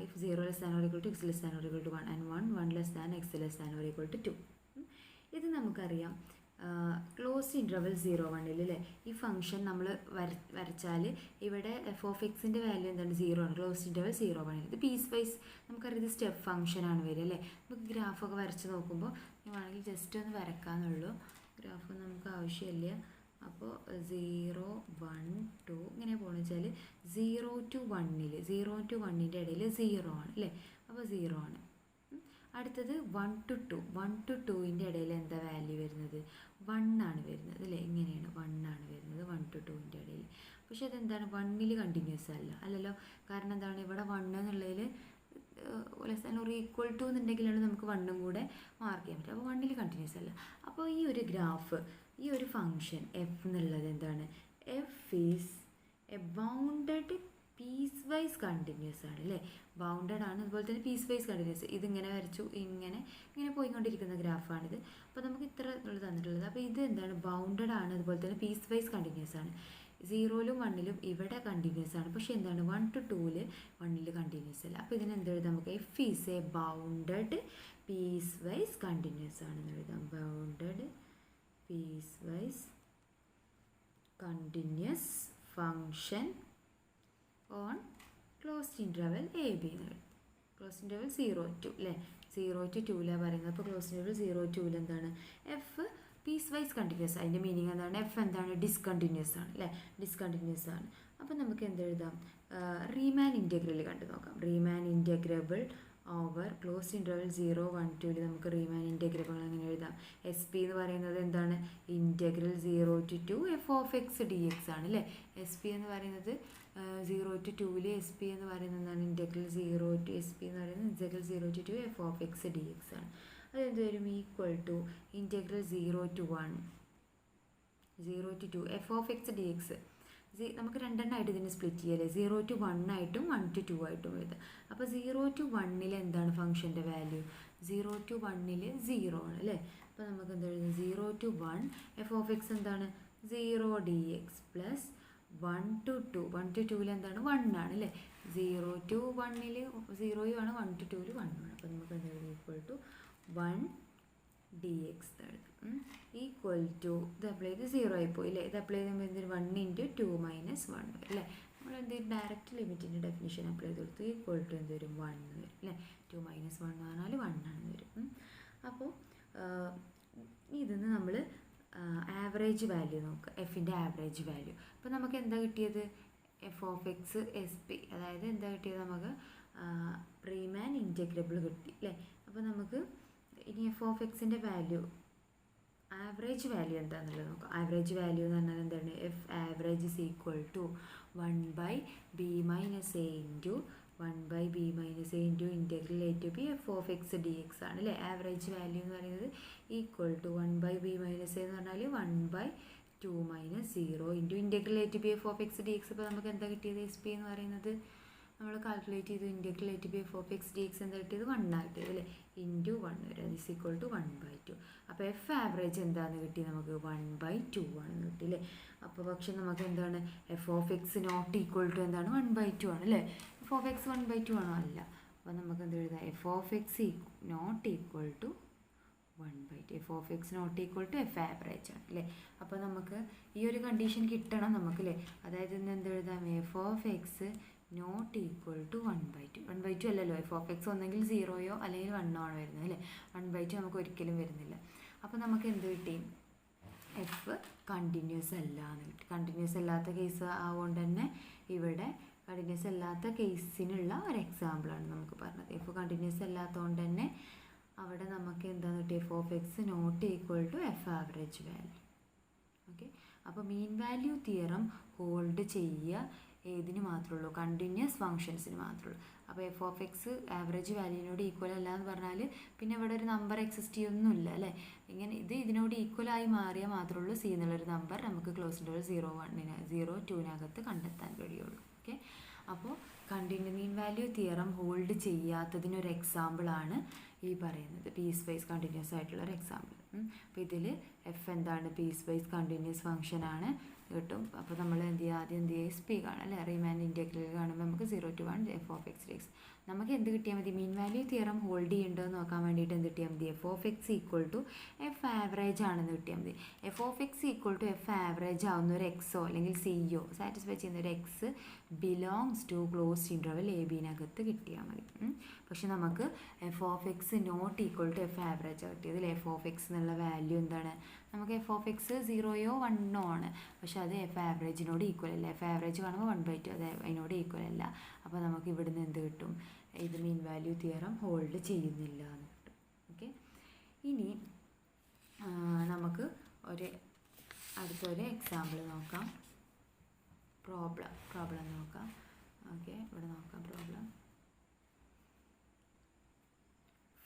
if 0 less than or equal to x less than or equal to 1 and 1 less than x less than or equal to 2. ഇത് നമുക്കറിയാം closed interval 0-1 അല്ലേ. ഈ function നമ്മൾ വരച്ചാൽ ഇവിടെ F of എക്സിൻ്റെ value എന്താണ്, 0 ആണ്. Closed interval 0-1. ഇത് പീസ് വൈസ് നമുക്കറിയാം ഇത് സ്റ്റെപ്പ് ഫംഗ്ഷനാണ് വരിക അല്ലേ. നമുക്ക് ഗ്രാഫൊക്കെ വരച്ച് നോക്കുമ്പോൾ ഞാൻ വേണമെങ്കിൽ ജസ്റ്റ് ഒന്ന് വരക്കാമെന്നുള്ളൂ. ഗ്രാഫ് നമുക്ക് ആവശ്യമില്ല. അപ്പോൾ 0, 1, 2 ഇങ്ങനെ പോകണമെന്ന് വെച്ചാൽ 0 to 1, 0 to 1ൻ്റെ ഇടയിൽ 0 ആണ് അല്ലേ, അപ്പോൾ 0 ആണ്. അടുത്തത് 1 to 2, 1 to 2ൻ്റെ ഇടയിൽ എന്താ വാല്യൂ വരുന്നത്, 1 ആണ് വരുന്നത് അല്ലേ, ഇങ്ങനെയാണ് 1 ആണ് വരുന്നത് 1 to 2ൻ്റെ ഇടയിൽ. പക്ഷേ അതെന്താണ് 1ൽ കണ്ടിന്യൂസ് അല്ലല്ലോ, കാരണം എന്താണ് ഇവിടെ 1 എന്നുള്ളതിൽ less than or equal to എന്നുണ്ടെങ്കിലാണ് നമുക്ക് 1ഉം കൂടെ മാർക്ക് ചെയ്യാൻ പറ്റും. അപ്പോൾ 1ൽ കണ്ടിന്യൂസ് അല്ല. അപ്പോൾ ഈ ഒരു ഗ്രാഫ്, ഈ ഒരു ഫംഗ്ഷൻ എഫ് എന്നുള്ളത് എന്താണ്, f is a bounded piecewise continuous ആണ് അല്ലേ, ബൗണ്ടഡ് ആണ്, അതുപോലെ തന്നെ പീസ് വൈസ് കണ്ടിന്യൂസ്. ഇതിങ്ങനെ വരച്ചു, ഇങ്ങനെ പോയിക്കൊണ്ടിരിക്കുന്ന ഗ്രാഫാണിത്. അപ്പോൾ നമുക്ക് ഇത്ര ഉള്ളത് തന്നിട്ടുള്ളത്. അപ്പോൾ ഇത് എന്താണ്, ബൗണ്ടഡ് ആണ്, അതുപോലെ തന്നെ പീസ് വൈസ് കണ്ടിന്യൂസ് ആണ്. 0ലും 1ലും ഇവിടെ കണ്ടിന്യൂസ് ആണ്, പക്ഷേ എന്താണ് 1 to 2ൽ 1ൽ കണ്ടിന്യൂസ് അല്ല. അപ്പോൾ ഇതിനെന്ത് എഴുതാം, നമുക്ക് f is a bounded piecewise continuous ആണെന്ന് എഴുതാം. Bounded piecewise continuous function on closed interval a b എന്ന് എഴുതും. ക്ലോസ്ഡ് ഇൻ്റർവെൽ 0 to അല്ലേ, 0 to 2ലാണ് പറയുന്നത്. അപ്പോൾ ക്ലോസ്ഡ് ഇൻ്റർവെൽ 0 to 2ൽ എന്താണ്, എഫ് പീസ് വൈസ് കണ്ടിന്യൂസ്. അതിൻ്റെ മീനിങ് എന്താണ്, എഫ് എന്താണ്, ഡിസ്കണ്ടിന്യൂസ് ആണ് അല്ലേ, ഡിസ്കണ്ടിന്യൂസ് ആണ്. അപ്പോൾ നമുക്ക് എന്തെഴുതാം, റീമാൻ ഇൻറ്റഗ്രൽ കണ്ടു നോക്കാം. റീമാൻ ഇൻറ്റഗ്രബിൾ ഓവർ ക്ലോസ്ഡ് ഇൻ്റർവെൽ 0, 1, 2ൽ നമുക്ക് റീമാൻ ഇൻറ്റഗ്രബിൾ അങ്ങനെ എഴുതാം. എസ് പി എന്ന് പറയുന്നത് എന്താണ്, integral 0 to 2 f of x d x ആണ് അല്ലേ. എസ് പി എന്ന് പറയുന്നത് 0 to 2ൽ എസ് പി എന്ന് പറയുന്നത് എന്താണ്, ഇൻറ്റഗ്രൽ 0 to എസ് പി എന്ന് പറയുന്നത് integral 0 to 2 f of x d x ആണ്. അതെന്ത് വരും, equal to integral 0 to 1, 0 to 2 f of x d x. നമുക്ക് രണ്ടെണ്ണമായിട്ട് ഇതിന് സ്പ്ലിറ്റ് ചെയ്യല്ലേ, 0 to 1 ആയിട്ടും 1 to 2 ആയിട്ടും എഴുതാം. അപ്പോൾ 0 to 1ൽ എന്താണ് ഫംഗ്ഷൻ്റെ വാല്യൂ, 0 to 1ൽ 0 ആണ് അല്ലേ. അപ്പോൾ നമുക്ക് എന്താ എഴുതുന്നത്, 0 to 1 എഫ് ഓഫ് എക്സ് എന്താണ് 0 D X plus 1 to 2, 1 to 2ൽ എന്താണ് 1 ആണ് അല്ലേ. 0 to 1ൽ 0 ആണ്, 1 to 2ൽ 1 ആണ്. അപ്പോൾ നമുക്ക് എന്താ എഴുതുന്നത്, ഈക്വൽ ടു 1 ഡി എക്സ് എഴുതും. ഈക്വൽ ടു ഇത് അപ്ലൈ ചെയ്ത് 0 ആയിപ്പോയി അല്ലേ. ഇത് അപ്ലൈ ചെയ്യുമ്പോൾ എന്തൊരു 1 into 2 - 1 വരും അല്ലേ. നമ്മൾ എന്തെങ്കിലും ഡയറക്റ്റ് ലിമിറ്റിൻ്റെ ഡെഫിനിഷൻ അപ്ലൈ ചെയ്ത് കൊടുത്തു. ഈക്വൽ ടു എന്ത് വരും, 1 വരും അല്ലേ. 2 - 1 എന്ന് പറഞ്ഞാൽ 1 ആണെന്ന് വരും. അപ്പോൾ ഇതിന്ന് നമ്മൾ ആവറേജ് വാല്യൂ നോക്കുക, എഫിൻ്റെ ആവറേജ് വാല്യൂ. അപ്പോൾ നമുക്ക് എന്താ കിട്ടിയത്, F of X S P, അതായത് എന്താ കിട്ടിയത്, നമുക്ക് റീമാൻ ഇൻറ്റഗ്രബിൾ കിട്ടി അല്ലേ. അപ്പോൾ നമുക്ക് ഇനി എഫ് ഓഫ് എക്സിൻ്റെ വാല്യൂ, ആവറേജ് വാല്യൂ എന്താണെന്നുള്ളത് നോക്കാം. ആവറേജ് വാല്യൂ എന്ന് പറഞ്ഞാൽ എന്താണ്, f average is equal to 1/b - a into 1/b - a into integral a to b f of x d x ആണ് അല്ലേ. ആവറേജ് വാല്യൂ എന്ന് പറയുന്നത് ഈക്വൽ ടു 1/b - a എന്ന് പറഞ്ഞാൽ 1/2 - 0 into integral a to b f of x d X. ഇപ്പോൾ നമുക്ക് എന്താ കിട്ടിയത്, എസ് പി എന്ന് പറയുന്നത് നമ്മൾ കാൽക്കുലേറ്റ് ചെയ്തു, integral a to b f of x d X എന്താ കിട്ടിയത്, 1 ആണ് കിട്ടിയത് അല്ലേ. ഇൻറ്റു 1 വരും, അത് ഇസ് ഈക്വൽ ടു 1/2. അപ്പോൾ എഫ് ആവറേജ് എന്താണെന്ന് കിട്ടി, നമുക്ക് 1/2 ആണെന്ന് കിട്ടി അല്ലേ. അപ്പോൾ പക്ഷെ നമുക്ക് എന്താണ്, f of x not equal to എന്താണ് 1/2 ആണ് അല്ലേ. എഫ് ഓഫ് എക്സ് 1/2 ആണോ, അല്ല. അപ്പോൾ നമുക്ക് എന്ത് എഴുതാം, f of x not equal to 1/2, f of x not equal to f average ആണ് അല്ലേ. അപ്പോൾ നമുക്ക് ഈ ഒരു കണ്ടീഷൻ കിട്ടണം നമുക്ക് അല്ലേ. അതായത് ഇന്ന് എന്ത് എഴുതാം, f of x not equal to 1/2. 1/2 അല്ലല്ലോ, എഫ് ഓഫ് എക്സ് ഒന്നെങ്കിൽ 0യോ അല്ലെങ്കിൽ 1 ആണ് വരുന്നത് അല്ലേ. 1/2 നമുക്ക് ഒരിക്കലും വരുന്നില്ല. അപ്പോൾ നമുക്ക് എന്ത് കിട്ടി, എഫ് കണ്ടിന്യൂസ് അല്ല എന്ന് കിട്ടി. കണ്ടിന്യൂസ് അല്ലാത്ത കേസ് ആവുകൊണ്ട് തന്നെ ഇവിടെ കണ്ടിന്യൂസ് അല്ലാത്ത കേസിനുള്ള ഒരു എക്സാമ്പിളാണ് നമുക്ക് പറഞ്ഞത്. എഫ് കണ്ടിന്യൂസ് അല്ലാത്തതുകൊണ്ട് തന്നെ അവിടെ നമുക്ക് എന്താണെന്ന് കിട്ടി, f of x not equal to f average value. Okay, അപ്പോൾ മീൻ വാല്യൂ തിയറം ഹോൾഡ് ചെയ്യുക ഏതിന് മാത്രമേ ഉള്ളൂ, കണ്ടിന്യൂസ് ഫങ്ഷൻസിന് മാത്രമേ ഉള്ളൂ. അപ്പോൾ എഫ് ഓഫ് എക്സ് ആവറേജ് വാല്യൂവിനോട് ഈക്വൽ അല്ല എന്ന് പറഞ്ഞാൽ പിന്നെ ഇവിടെ ഒരു നമ്പർ എക്സിസ്റ്റ് ചെയ്യൊന്നുമില്ല അല്ലേ. ഇങ്ങനെ ഇതിനോട് ഈക്വലായി മാറിയാൽ മാത്രമേ ഉള്ളൂ സി എന്നുള്ളൊരു നമ്പർ നമുക്ക് ക്ലോസ് ഇൻ്റർവെൽ 0, 2 കണ്ടെത്താൻ കഴിയുള്ളൂ. ഓക്കെ, അപ്പോൾ മീൻ വാല്യൂ തിയറം ഹോൾഡ് ചെയ്യാത്തതിനൊരു എക്സാമ്പിളാണ് ഈ പറയുന്നത് പീസ് വൈസ് കണ്ടിന്യൂസ് ആയിട്ടുള്ളൊരു എക്സാമ്പിൾ. അപ്പോൾ ഇതിൽ എഫ് എന്താണ്, പീസ് വൈസ് കണ്ടിന്യൂസ് ഫംഗ്ഷനാണ് കിട്ടും. അപ്പോൾ നമ്മൾ എന്ത് ചെയ്യുക, ആദ്യം എന്ത് ചെയ്യുക, എസ് പി കാണാം അല്ലേ. റീമാൻ ഇൻറ്റഗ്രൽ കാണുമ്പോൾ നമുക്ക് 0 to 1 f of x d x. നമുക്ക് എന്ത് കിട്ടിയാൽ മതി, മീൻ വാല്യൂ തിയറം ഹോൾഡ് ചെയ്യുന്നുണ്ടോ നോക്കാൻ വേണ്ടിയിട്ട് എന്ത് കിട്ടിയാൽ മതി, f of x equal to f average ആണെന്ന് കിട്ടിയാൽ മതി. F of x equal to f average ആവുന്ന ഒരു എക്സോ അല്ലെങ്കിൽ സിയോ സാറ്റിസ്ഫൈ ചെയ്യുന്ന ഒരു x belongs to close interval a ബിനകത്ത് കിട്ടിയാൽ മതി. പക്ഷെ നമുക്ക് f of x not equal to f average കിട്ടിയതിൽ എഫ് ഓഫ് എക്സ് എന്നുള്ള വാല്യൂ എന്താണ്, നമുക്ക് എഫ് ഓഫ് എക്സ് 0യോ 1ഓ ആണ്, പക്ഷെ അത് എഫ് ആവറേജിനോട് ഈക്വൽ അല്ല. എഫ് ആവറേജ് കാണുമ്പോൾ 1/2 അത് അതിനോട് ഈക്വൽ അല്ല. അപ്പോൾ നമുക്ക് ഇവിടുന്ന് എന്ത് കിട്ടും? ഇത് മീൻ വാല്യൂ തിയറം ഹോൾഡ് ചെയ്യുന്നില്ല എന്ന് കിട്ടും. ഓക്കെ, ഇനി നമുക്ക് അടുത്തൊരു എക്സാമ്പിൾ നോക്കാം. പ്രോബ്ലം നോക്കാം. ഓക്കെ, ഇവിടെ നോക്കാം problem.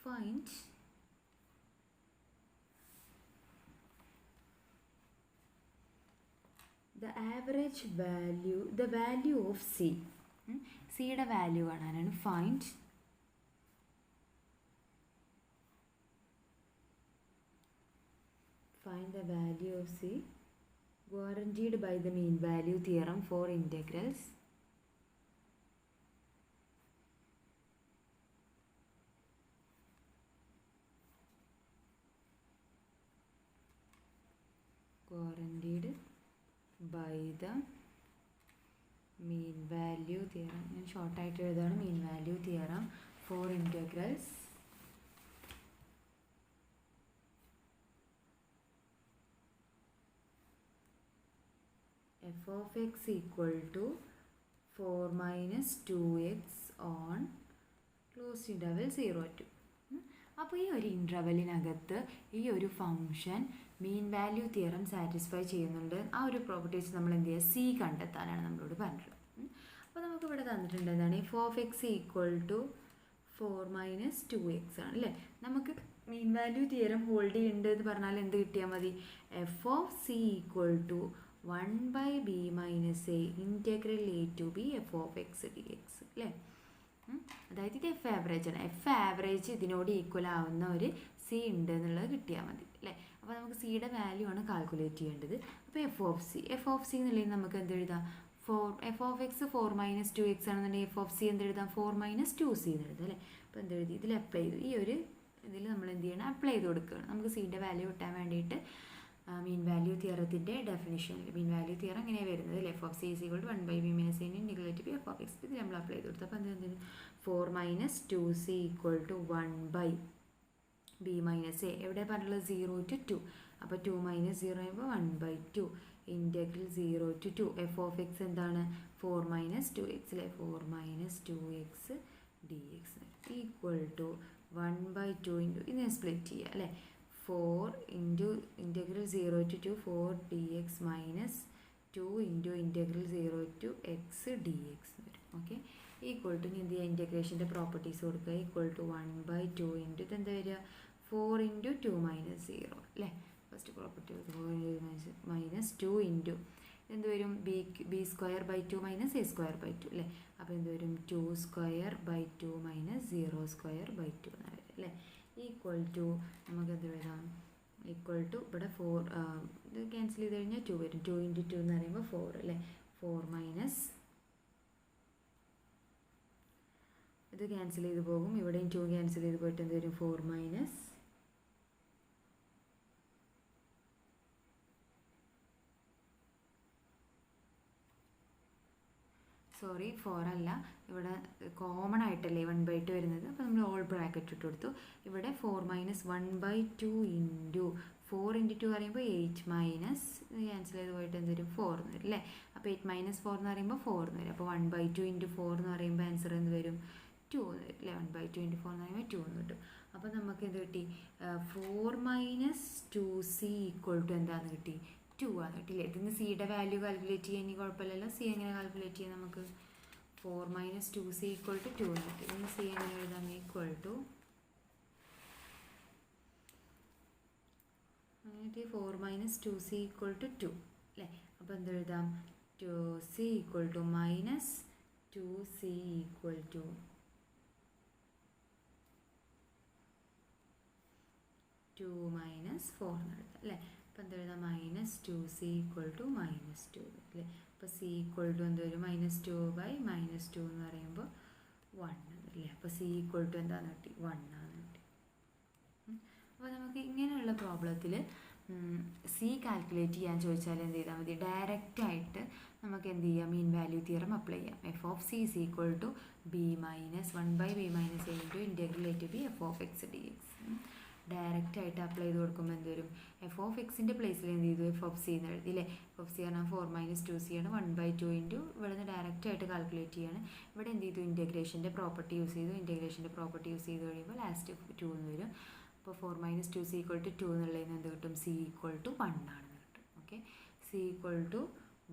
Find the value of c. സിയുടെ വാല്യൂ കാണാനാണ്. Find the value of c guaranteed by the mean value theorem for integrals guaranteed by the mean value theorem. ഞാൻ ഷോർട്ടായിട്ട് എഴുതാണ്. mean value theorem for integrals f of x equal to 4 minus 2x on closed interval 0 to. അപ്പോൾ ഈ ഒരു ഇൻ്റർവെല്ലിനകത്ത് ഈ ഒരു function മീൻ value theorem satisfy ചെയ്യുന്നുണ്ട്. ആ ഒരു പ്രോപ്പർട്ടീസ് നമ്മൾ എന്ത് ചെയ്യുക? സി കണ്ടെത്താനാണ് നമ്മളോട് പറഞ്ഞത്. അപ്പോൾ നമുക്ക് ഇവിടെ തന്നിട്ടുണ്ട് എന്താണ്? F of x equal to 4 minus 2x ആണ് അല്ലേ. നമുക്ക് മീൻ വാല്യൂ തിയറം ഹോൾഡ് ചെയ്യുന്നുണ്ട് എന്ന് പറഞ്ഞാൽ എന്ത് കിട്ടിയാൽ മതി? F of c equal to 1/b minus a integral a to b f of x dx അല്ലേ. അതായത് ഇത് എഫ് ആവറേജ് ആണ്. എഫ് ആവറേജ് ഇതിനോട് ഈക്വൽ ആവുന്ന ഒരു സി ഉണ്ട് എന്നുള്ളത് കിട്ടിയാൽ മതി അല്ലേ. അപ്പോൾ നമുക്ക് സിയുടെ വാല്യൂ ആണ് കാൽക്കുലേറ്റ് ചെയ്യേണ്ടത്. അപ്പോൾ എഫ് ഓഫ് സി എന്നുള്ളത് നമുക്ക് എന്ത് എഴുതാം? F of X 4 minus 2x ആണെന്നുണ്ടെങ്കിൽ എഫ് ഓഫ് സി എന്ത് എഴുതാം? 4 minus 2c എന്ന് എഴുതാം അല്ലേ. അപ്പോൾ എന്ത് എഴുതി? ഇതിൽ അപ്ലൈ ചെയ്തു. ഈ ഒരു ഇതിൽ നമ്മൾ എന്ത് ചെയ്യണം? അപ്ലൈ ചെയ്ത് കൊടുക്കുകയാണ്. നമുക്ക് സിയുടെ വാല്യൂ കിട്ടാൻ വേണ്ടിയിട്ട് മീൻ വാല്യൂ തിയറത്തിൻ്റെ ഡെഫിനിഷനിൽ മീൻ വാല്യൂ തിയറം എങ്ങനെയാണ് വരുന്നത്? F of c is equal to 1/b minus a negative f of x. ഇത് നമ്മൾ അപ്ലൈ ചെയ്ത് കൊടുത്തു. അപ്പോൾ എന്ത് 4 minus 2c equal to 1/b minus a. എവിടെ പറഞ്ഞുള്ളത്? 0 to 2. അപ്പോൾ 2 minus 0 ആകുമ്പോൾ 1/2 integral 0 to 2 f of x എന്താണ്? 4 minus 2x അല്ലേ. 4 minus 2x dx equal to 1/2 into ഇത് സ്പ്ലിറ്റ് ചെയ്യുക അല്ലേ. 4 into integral 0 to 2 4 dx minus 2 into integral 0 to x dx വരും. Okay, equal to എന്ത് ചെയ്യുക? ഇൻറ്റഗ്രേഷൻ്റെ പ്രോപ്പർട്ടീസ് കൊടുക്കുക. ഈക്വൽ ടു 1/2 ഇൻറ്റു ഇതെന്താ വരിക? 4 ഇൻറ്റു 2 minus 0 അല്ലേ. ഫസ്റ്റ് പ്രോപ്പർട്ടി 4 മൈനസ് 2 ഇൻറ്റു എന്ത് വരും? B square by 2 minus a square by 2 അല്ലേ. അപ്പോൾ എന്ത് വരും? 2 square by 2 minus 0 square by 2 എന്ന് വരും അല്ലേ. ഈക്വൽ ടു നമുക്ക് എന്ത് എഴുതാം? ഈക്വൽ ടു ഇവിടെ 4 ഇത് ക്യാൻസൽ ചെയ്ത് കഴിഞ്ഞാൽ 2 വരും. 2 ഇൻറ്റു 2 എന്ന് പറയുമ്പോൾ 4 അല്ലേ. 4 മൈനസ് ഇത് ക്യാൻസൽ ചെയ്ത് പോകും. ഇവിടെയും 2 ക്യാൻസൽ ചെയ്ത് പോയിട്ട് എന്ത് വരും? 4 മൈനസ് സോറി 4 അല്ല, ഇവിടെ കോമൺ ആയിട്ടല്ലേ 1/2 വരുന്നത്. അപ്പോൾ നമ്മൾ ഓൾ ബ്രാക്കറ്റ് ഇട്ട് കൊടുത്തു. ഇവിടെ 4 minus 1/2 ഇൻറ്റു 4 ഇൻറ്റു 2 പറയുമ്പോൾ 8 മൈനസ് ക്യാൻസൽ ചെയ്ത് പോയിട്ട് എന്ത് വരും? 4 എന്ന് വരും അല്ലേ. അപ്പോൾ 8 minus 4 എന്ന് പറയുമ്പോൾ 4 എന്ന് വരും. അപ്പോൾ 1/2 ഇൻറ്റു 4 എന്ന് പറയുമ്പോൾ ആൻസർ എന്ത് വരും? 2 എന്ന് വരും അല്ലേ. 1/2 ഇൻറ്റു 4 എന്ന് പറയുമ്പോൾ 2 എന്ന് കിട്ടും. അപ്പോൾ നമുക്ക് എന്ത് കിട്ടി? 4 minus 2c ഈക്വൽ ടു എന്താണെന്ന് കിട്ടി? 2 ആണ് കിട്ടില്ലേ. ഇതിന് സിയുടെ വാല്യൂ കാൽക്കുലേറ്റ് ചെയ്യാൻ ഇനി കുഴപ്പമില്ലല്ലോ. സി എങ്ങനെ കാൽക്കുലേറ്റ് ചെയ്യാം? നമുക്ക് 4 minus 2c ഈക്വൽ ടു 2 എന്ന് കിട്ടി. ഇതിന് സി എങ്ങനെ എഴുതാം? Equal to 4 minus 2c equal to 2 അല്ലേ. അപ്പോൾ എന്ത് എഴുതാം? 2c equal to minus 2c equal to 2 minus 4 എന്ന് എഴുതാം അല്ലേ. അപ്പോൾ എന്ത് എഴുതാം? Minus 2c equal to minus 2 അല്ലേ. അപ്പോൾ സി ഈക്വൽ ടു എന്ത് വരും? -2/-2 എന്ന് പറയുമ്പോൾ 1 അല്ലേ. അപ്പോൾ സി ഈക്വൽ ടു എന്താണെന്ന് കിട്ടി? 1 ആണെന്ന് കിട്ടി. അപ്പോൾ നമുക്ക് ഇങ്ങനെയുള്ള പ്രോബ്ലത്തിൽ സി കാൽക്കുലേറ്റ് ചെയ്യാൻ ചോദിച്ചാൽ എന്ത് ചെയ്താൽ മതി? ഡയറക്റ്റായിട്ട് നമുക്ക് എന്ത് ചെയ്യാം? മീൻ വാല്യൂ തിയറം അപ്ലൈ ചെയ്യാം. F of c is equal to b minus 1/b minus a into integral a to b f of x dx. ഡയറക്റ്റായിട്ട് അപ്ലൈ ചെയ്ത് കൊടുക്കുമ്പോൾ എന്ത് വരും, എഫ് ഓഫ് എക്സിൻ്റെ പ്ലേസിൽ എന്ത് ചെയ്തു, എഫ് ഓഫ് സി എന്ന് എഴുതി അല്ലേ. എഫ് ഓഫ് സി പറഞ്ഞാൽ 4 - 2c ആണ്, 1/2 ഇൻറ്റു ഇവിടെ നിന്ന് ഡയറക്റ്റായിട്ട് കാൽക്കുലേറ്റ് ചെയ്യാണ്. ഇവിടെ എന്ത് ചെയ്തു, ഇൻറ്റഗ്രേഷൻ്റെ പ്രോപ്പർട്ടി യൂസ് ചെയ്തു. ഇൻറ്റഗ്രേഷൻ്റെ പ്രോപ്പർട്ടി യൂസ് ചെയ്ത് കഴിയുമ്പോൾ ലാസ്റ്റ് 2 എന്ന് വരും. അപ്പോൾ 4 - 2c = 2 എന്നുള്ളതിന് എന്ത് കിട്ടും, c = 1 ആണെന്ന് കിട്ടും. Okay, c =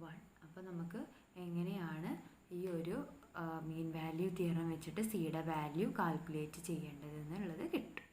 1. അപ്പോൾ നമുക്ക് എങ്ങനെയാണ് ഈ ഒരു മീൻ വാല്യൂ തിയറം വെച്ചിട്ട് സിയുടെ വാല്യൂ കാൽക്കുലേറ്റ് ചെയ്യേണ്ടത് എന്നുള്ളത് കിട്ടും.